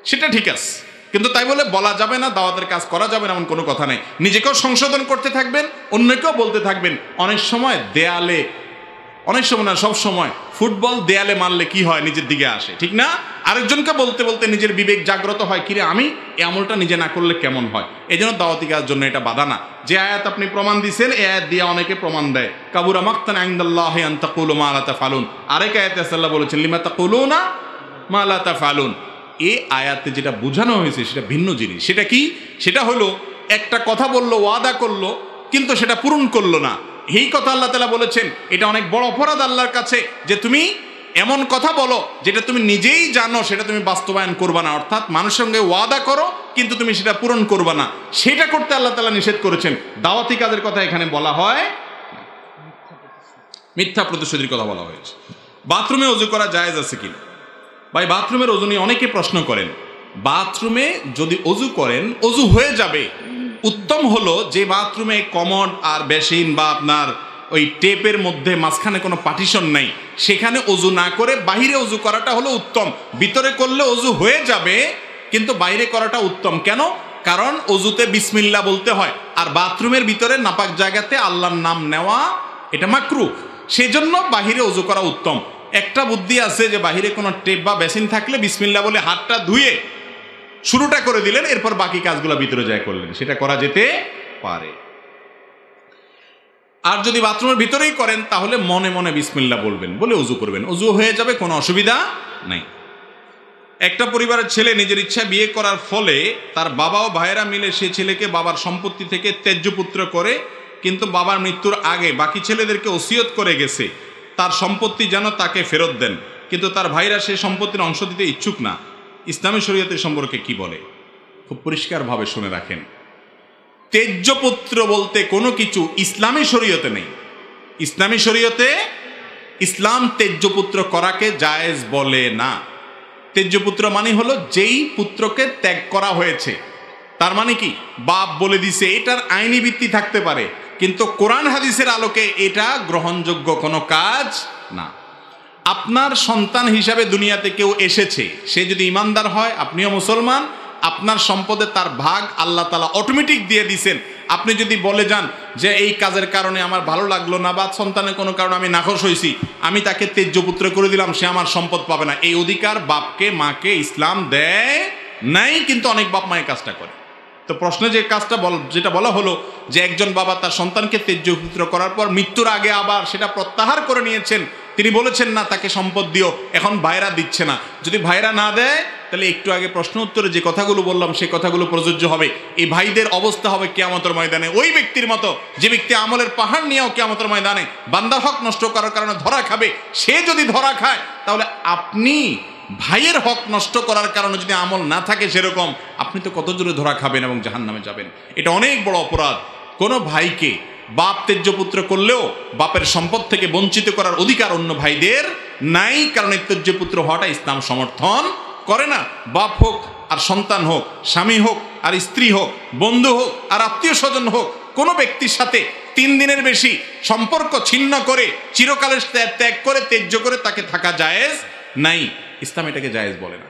সেটা ঠিক আছে। কিন্তু তাই বলে বলা যাবে না, দাওয়াতের কাজ করা যাবে না, এমন কোনো কথা নেই। নিজেকেও সংশোধন করতে থাকবেন, অন্যকেও বলতে থাকবেন। অনেক সময় দেয়ালে, অনেক সময় না সব সময়, ফুটবল দেয়ালে মারলে কি হয়, নিজের দিকে আসে, ঠিক না? আরেকজনকে বলতে বলতে নিজের বিবেক জাগ্রত হয়, কিরে আমি এই আমলটা নিজে না করলে কেমন হয়। এই জন্য দাওয়াতি কাজের জন্য এটা বাধা না। যে আয়াত আপনি প্রমাণ দিচ্ছেন, এই আয়াত দিয়ে অনেকে প্রমাণ দেয়, কাবুরা মাকতান ইনদাল্লাহি আন তাকুলু মা লা তাফআলুন। আরেক আয়াতে আল্লাহ বলেছেন লিমা তাকুলুনা মা লা তাফআলুন। এই আয়াতে যেটা বোঝানো হয়েছে সেটা ভিন্ন জিনিস। সেটা কি? সেটা হলো একটা কথা বললো, ওয়াদা করলো, কিন্তু সেটা পূরণ করলো না। এই কথা আল্লাহ তাআলা বলেছেন এটা অনেক বড় অপরাধ আল্লাহর কাছে, যে তুমি এমন কথা বলো যেটা তুমি নিজেই জানো সেটা তুমি বাস্তবায়ন করবা না। অর্থাৎ মানুষের সঙ্গে ওয়াদা করো কিন্তু তুমি সেটা পূরণ করবা না, সেটা করতে আল্লাহ তাআলা নিষেধ করেছেন। দাওয়াতি কাজের কথা এখানে বলা হয়, মিথ্যা প্রতিশ্রুতির কথা বলা হয়েছে। বাথরুমে ওযু করা জায়েজ আছে কি? ভাই, বাথরুমের ওযু নিয়ে অনেকে প্রশ্ন করেন। বাথরুমে যদি ওযু করেন, ওযু হয়ে যাবে। উত্তম হলো যে বাথরুমে কমোড আর বেসিন বা আপনার ওই টেপের মধ্যে মাঝখানে কোনো পার্টিশন নাই, সেখানে ওযু না করে বাইরে ওযু করাটা হলো উত্তম। ভিতরে করলে ওযু হয়ে যাবে, কিন্তু বাইরে করাটা উত্তম। কেন? কারণ ওযুতে বিসমিল্লাহ বলতে হয়, আর বাথরুমের ভিতরে নাপাক জায়গাতে আল্লাহর নাম নেওয়া এটা মাকরুহ। সেজন্য বাহিরে ওযু করা উত্তম। একটা বুদ্ধি আছে যে বাহিরে কোনো টেপ বা বেসিন থাকলে বিসমিল্লাহ বলে হাতটা ধুয়ে শুরুটা করে দিলেন, এরপর বাকি কাজগুলো ভিতরে যায় করলেন, সেটা করা যেতে পারে। আর যদি বাথরুমের ভিতরেই করেন তাহলে মনে মনে বিসমিল্লাহ বলবেন, বলে ওযু করবেন, ওযু হয়ে যাবে, কোনো অসুবিধা নাই। একটা পরিবারের ছেলে নিজের ইচ্ছা বিয়ে করার ফলে তার বাবা ও ভাইয়েরা মিলে সে ছেলেকে বাবার সম্পত্তি থেকে ত্যায্য পুত্র করে, কিন্তু বাবার মৃত্যুর আগে বাকি ছেলেদেরকে ওসিয়ত করে গেছে তার সম্পত্তি যেন তাকে ফেরত দেন, কিন্তু তার ভাইরা সেই সম্পত্তির অংশ দিতে ইচ্ছুক না। ইসলামী শরীয়তের সম্পর্কে কি বলে? খুব পরিষ্কারভাবে শুনে রাখেন। ত্যায্য পুত্র বলতে কোনো কিছু ইসলামী শরীয়তে নেই। ইসলামী শরীয়তে ইসলাম ত্যায্য পুত্র করাকে জায়েজ বলে না। ত্যায্য পুত্র মানে হলো যেই পুত্রকে ত্যাগ করা হয়েছে। তার মানে কি? বাপ বলে দিছে, এটার আইনি ভিত্তি থাকতে পারে, কিন্তু কোরআন হাদিসের আলোকে এটা গ্রহণযোগ্য কোনো কাজ না। আপনার সন্তান হিসাবে দুনিয়াতে কেউ এসেছে, সে যদি ইমানদার হয়, আপনিও মুসলমান, আপনার সম্পদে তার ভাগ আল্লাহ তাআলা অটোমেটিক দিয়ে দিছেন। আপনি যদি বলে যান যে এই কাজের কারণে আমার ভালো লাগলো না, বা সন্তানের কোনো কারণে আমি নাখোশ হয়েছি, আমি তাকে ত্যায্য পুত্র করে দিলাম, সে আমার সম্পদ পাবে না, এই অধিকার বাপকে মাকে ইসলাম দেয় নাই। কিন্তু অনেক বাপ মায়ের কাজটা করে। তো প্রশ্নে যে কাজটা যেটা বলা হলো যে একজন বাবা তার সন্তানকে ত্যায্য পুত্র করার পর মৃত্যুর আগে আবার সেটা প্রত্যাহার করে নিয়েছেন, তিনি বলেছেন না তাকে সম্পদ দিও, এখন ভাইরা দিচ্ছে না। যদি ভাইরা না দেয় তাহলে একটু আগে প্রশ্ন উত্তরে যে কথাগুলো বললাম সেই কথাগুলো প্রযোজ্য হবে। এই ভাইদের অবস্থা হবে কিয়ামতের ময়দানে ওই ব্যক্তির মতো যে ব্যক্তি আমলের পাহাড় নিয়েও কিয়ামতের ময়দানে বান্দার হক নষ্ট করার কারণে ধরা খাবে। সে যদি ধরা খায় তাহলে আপনি ভাইয়ের হক নষ্ট করার কারণে যদি আমল না থাকে সেরকম, আপনি তো কত জোরে ধরা খাবেন এবং জাহান্নামে যাবেন। এটা অনেক বড় অপরাধ। কোনো ভাইকে বাপ ত্যায্য পুত্র করলেও বাপের সম্পদ থেকে বঞ্চিত করার অধিকার অন্য ভাইদের নাই, কারণ ত্যায্য পুত্র হওয়াটা ইসলাম সমর্থন করে না। বাপ হোক আর সন্তান হোক, স্বামী হোক আর স্ত্রী হোক, বন্ধু হোক আর আত্মীয় স্বজন হোক, কোনো ব্যক্তির সাথে 3 দিনের বেশি সম্পর্ক ছিন্ন করে চিরকালের ত্যাগ করে ত্যায্য করে তাকে থাকা জায়েজ নাই। ইসলাম এটাকে জায়েজ বলে না।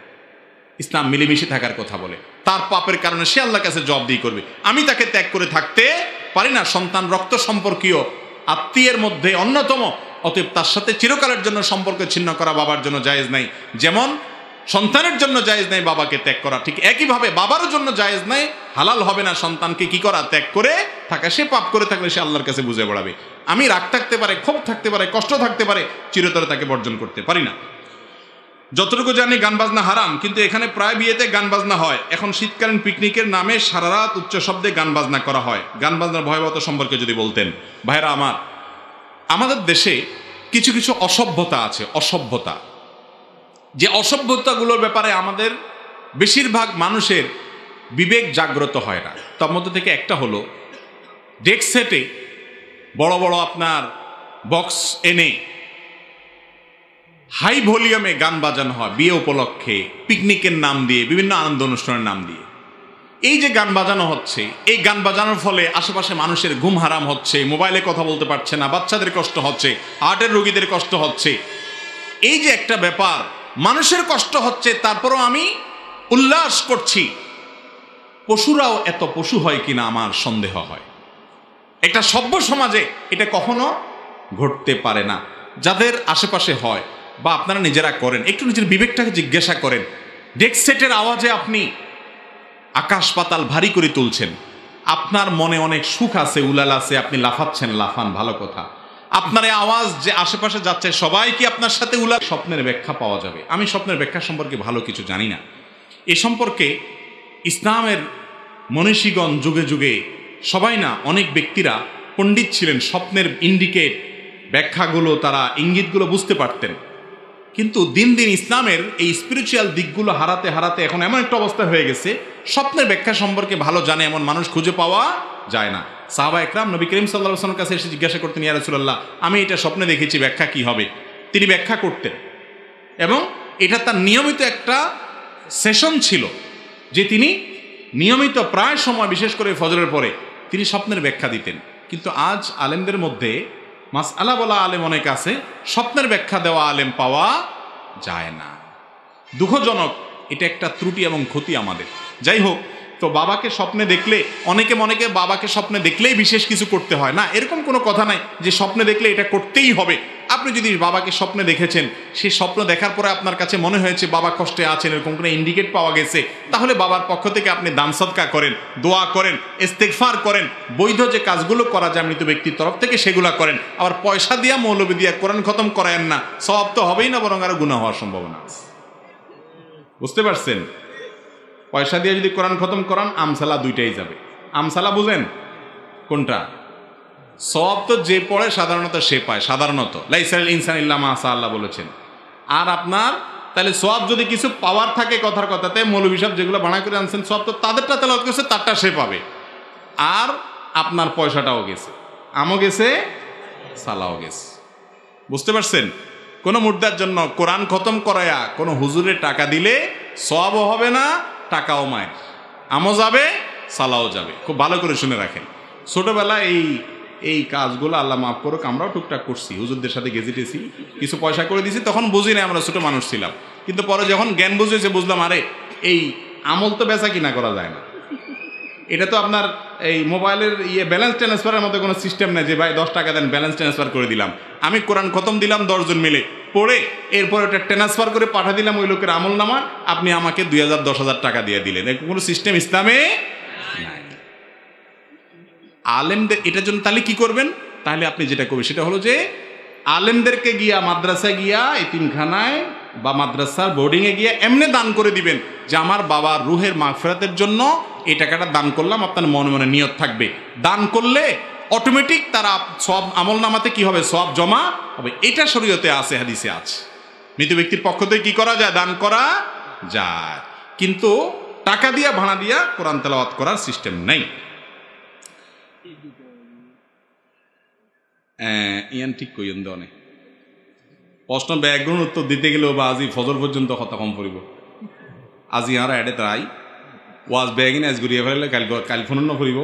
ইসলাম মিলেমিশে থাকার কথা বলে। তার পাপের কারণে সে আল্লাহর কাছে জবাবদিহি করবে। আমি তাকে ত্যাগ করে থাকতে পারি না। সন্তান রক্ত সম্পর্কীয় আত্মীয়ের মধ্যে অন্যতম, অতএব তার সাথে চিরকালের জন্য সম্পর্ক ছিন্ন করা বাবার জন্য জায়েজ নাই। যেমন সন্তানের জন্য জায়েজ নাই বাবাকে ত্যাগ করা, ঠিক একইভাবে বাবারও জন্য জায়েজ নাই, হালাল হবে না সন্তানকে কি করা, ত্যাগ করে থাকা। সে পাপ করে থাকলে সে আল্লাহর কাছে বুঝে বেড়াবে। আমি রাগ থাকতে পারে, ক্ষোভ থাকতে পারে, কষ্ট থাকতে পারে, চিরতরে তাকে বর্জন করতে পারি না। যতটুকু জানি গান বাজনা হারাম, কিন্তু এখানে প্রায় বিয়েতে গান বাজনা হয়। এখন শীতকালীন পিকনিকের নামে সারা রাত উচ্চ শব্দে গান বাজনা করা হয়। গান বাজনার ভয়াবহতা সম্পর্কে যদি বলতেন। ভাইরা আমার, আমাদের দেশে কিছু কিছু অসভ্যতা আছে, অসভ্যতা, যে অসভ্যতাগুলোর ব্যাপারে আমাদের বেশিরভাগ মানুষের বিবেক জাগ্রত হয় না। তার মধ্যে থেকে একটা হলো ডেস্ক সেটে বড় বড় আপনার বক্স এনে হাই ভলিউমে গান বাজানো হয় বিয়ে উপলক্ষে, পিকনিকের নাম দিয়ে, বিভিন্ন আনন্দ অনুষ্ঠানের নাম দিয়ে। এই যে গান বাজানো হচ্ছে, এই গান বাজানোর ফলে আশেপাশে মানুষের ঘুম হারাম হচ্ছে, মোবাইলে কথা বলতে পারছে না, বাচ্চাদের কষ্ট হচ্ছে, হার্টের রোগীদের কষ্ট হচ্ছে। এই যে একটা ব্যাপার, মানুষের কষ্ট হচ্ছে, তারপরও আমি উল্লাস করছি। পশুরাও এত পশু হয় কিনা আমার সন্দেহ হয়। একটা সভ্য সমাজে এটা কখনো ঘটতে পারে না। যাদের আশেপাশে হয় বা আপনারা নিজেরা করেন, একটু নিজের বিবেকটাকে জিজ্ঞাসা করেন। ডেস্ক সেটের আওয়াজে আপনি আকাশ পাতাল ভারী করে তুলছেন, আপনার মনে অনেক সুখ আছে, উলাল আছে, আপনি লাফাচ্ছেন, লাফান, ভালো কথা। আপনার এই আওয়াজ যে আশেপাশে যাচ্ছে, সবাই কি আপনার সাথে উলাল? স্বপ্নের ব্যাখ্যা পাওয়া যাবে। আমি স্বপ্নের ব্যাখ্যা সম্পর্কে ভালো কিছু জানি না। এ সম্পর্কে ইসলামের মনীষীগণ যুগে যুগে, সবাই না, অনেক ব্যক্তিরা পণ্ডিত ছিলেন, স্বপ্নের ইন্ডিকেট ব্যাখ্যাগুলো, তারা ইঙ্গিতগুলো বুঝতে পারতেন। কিন্তু দিন দিন ইসলামের এই স্পিরিচুয়াল দিকগুলো হারাতে হারাতে এখন এমন একটা অবস্থা হয়ে গেছে, স্বপ্নের ব্যাখ্যা সম্পর্কে ভালো জানে এমন মানুষ খুঁজে পাওয়া যায় না। সাহাবা একরাম নবী করিম সাল্লাল্লাহু আলাইহি ওয়াসাল্লামের কাছে এসে জিজ্ঞাসা করতেন, ইয়া রাসূলুল্লাহ, আমি এটা স্বপ্নে দেখেছি, ব্যাখ্যা কি হবে? তিনি ব্যাখ্যা করতেন, এবং এটা তার নিয়মিত একটা সেশন ছিল যে তিনি নিয়মিত প্রায় সময়, বিশেষ করে ফজরের পরে, তিনি স্বপ্নের ব্যাখ্যা দিতেন। কিন্তু আজ আলেমদের মধ্যে মাসআলা বলা আলেম অনেক আছে, স্বপ্নের ব্যাখ্যা দেওয়া আলেম পাওয়া যায় না। দুঃখজনক, এটা একটা ত্রুটি এবং ক্ষতি আমাদের। যাই হোক, তো বাবাকে স্বপ্নে দেখলে, অনেকে বাবাকে স্বপ্নে দেখলেই বিশেষ কিছু করতে হয় না, এরকম কোনো কথা নাই যে স্বপ্নে দেখলে এটা করতেই হবে। আপনি যদি বাবাকে স্বপ্নে দেখেছেন, সেই স্বপ্ন দেখার পরে আপনার কাছে মনে হয়েছে বাবা কষ্টে আছেন, এরকম কোনো ইন্ডিকেট পাওয়া গেছে, তাহলে বাবার পক্ষ থেকে আপনি দান সদকা করেন, দোয়া করেন, ইস্তেগফার করেন, বৈধ যে কাজগুলো করা যায় মৃত ব্যক্তির তরফ থেকে সেগুলো করেন। আবার পয়সা দিয়া, মৌলবি দিয়া কোরআন খতম করায়েন না, সওয়াব তো হবেই না, বরং আরো গুনাহ হওয়ার সম্ভাবনা আছে। বুঝতে পারছেন? পয়সা দিয়ে যদি কোরআন খতম করান, আমসালা দুইটাই যাবে। আমসালা বুঝেন কোনটা? সওয়াব তো যে পড়ে সাধারণত সে পায়, সাধারণত লাইসাল ইনসান ইল্লা মা সা, আল্লাহ বলেছেন। আর আপনার তাহলে সওয়াব যদি কিছু পাওয়ার থাকে, কথার কথাতে মৌলবী সাহেব যেগুলো বানায় করে আনছেন, সওয়াব তো তাদেরটা তেলাওয়াত করছে, তারটা সে পাবে, আর আপনার পয়সাটাও গেছে, আমও গেছে, সালাও গেছে। বুঝতে পারছেন? কোনো মুর্দার জন্য কোরআন খতম করায়া কোনো হুজুরের টাকা দিলে সওয়াবও হবে না, টাকাও মায়ের, আমও যাবে, সালাও যাবে। খুব ভালো করে শুনে রাখেন। ছোটবেলায় এই কাজগুলো আল্লাহ মাফ করুক, আমরাও টুকটাক করছি, হুজুরদের সাথে গেজিটেছি, কিছু পয়সা করে দিছি, তখন বুঝি না, আমরা ছোট মানুষ ছিলাম। কিন্তু পরে যখন জ্ঞান বুঝেছে, বুঝলাম আরে এই আমল তো বেচা কিনা করা যায় না। এটা তো আপনার এই মোবাইলের ব্যালেন্স ট্রান্সফারের মতো কোনো সিস্টেম নেই যে ভাই 10 টাকা দেন, ব্যালেন্স ট্রান্সফার করে দিলাম। আমি কোরআন খতম দিলাম 10 জন মিলে পড়ে, এরপর ওটা ট্রান্সফার করে পাঠা দিলাম ওই লোকের আমল নামা, আপনি আমাকে 2000 10,000 টাকা দিয়ে দিলেন। এরকম কোনো সিস্টেম ইসলামে নাই। আলেমদের এটার জন্য তাহলে কি করবেন? তাহলে আপনি যেটা করবেন সেটা হলো যে আলেমদেরকে গিয়া, মাদ্রাসায় গিয়া, এতিমখানায় বা মাদ্রাসার বোর্ডিংয়ে গিয়ে এমনি দান করে দিবেন যে আমার বাবার রুহের মাগফিরাতের জন্য এই টাকাটা দান করলাম। আপনার মনে মনে নিয়ত থাকবে, দান করলে অটোমেটিক তারা সব আমল নামাতে কি হবে, সব জমা হবে। এটা শরীয়তে আছে, হাদিসে আছে। মৃত ব্যক্তির পক্ষ থেকে কি করা যায়? দান করা যায়, কিন্তু টাকা দিয়া, ভাড়া দিয়া কোরআন তেলাওয়াত করার সিস্টেম নেই। ইয়ান ঠিক কইন দনে প্রশ্ন ব্যাকগ্রাউন্ড উত্তর দিতে গেলেও বা আজি ফজর পর্যন্ত কথা কম পড়িব। আজি আর এডে তাই ওয়াজ ব্যাগিন আজ ঘুরিয়ে ফেললে কাল ফোন ন ফুরিব।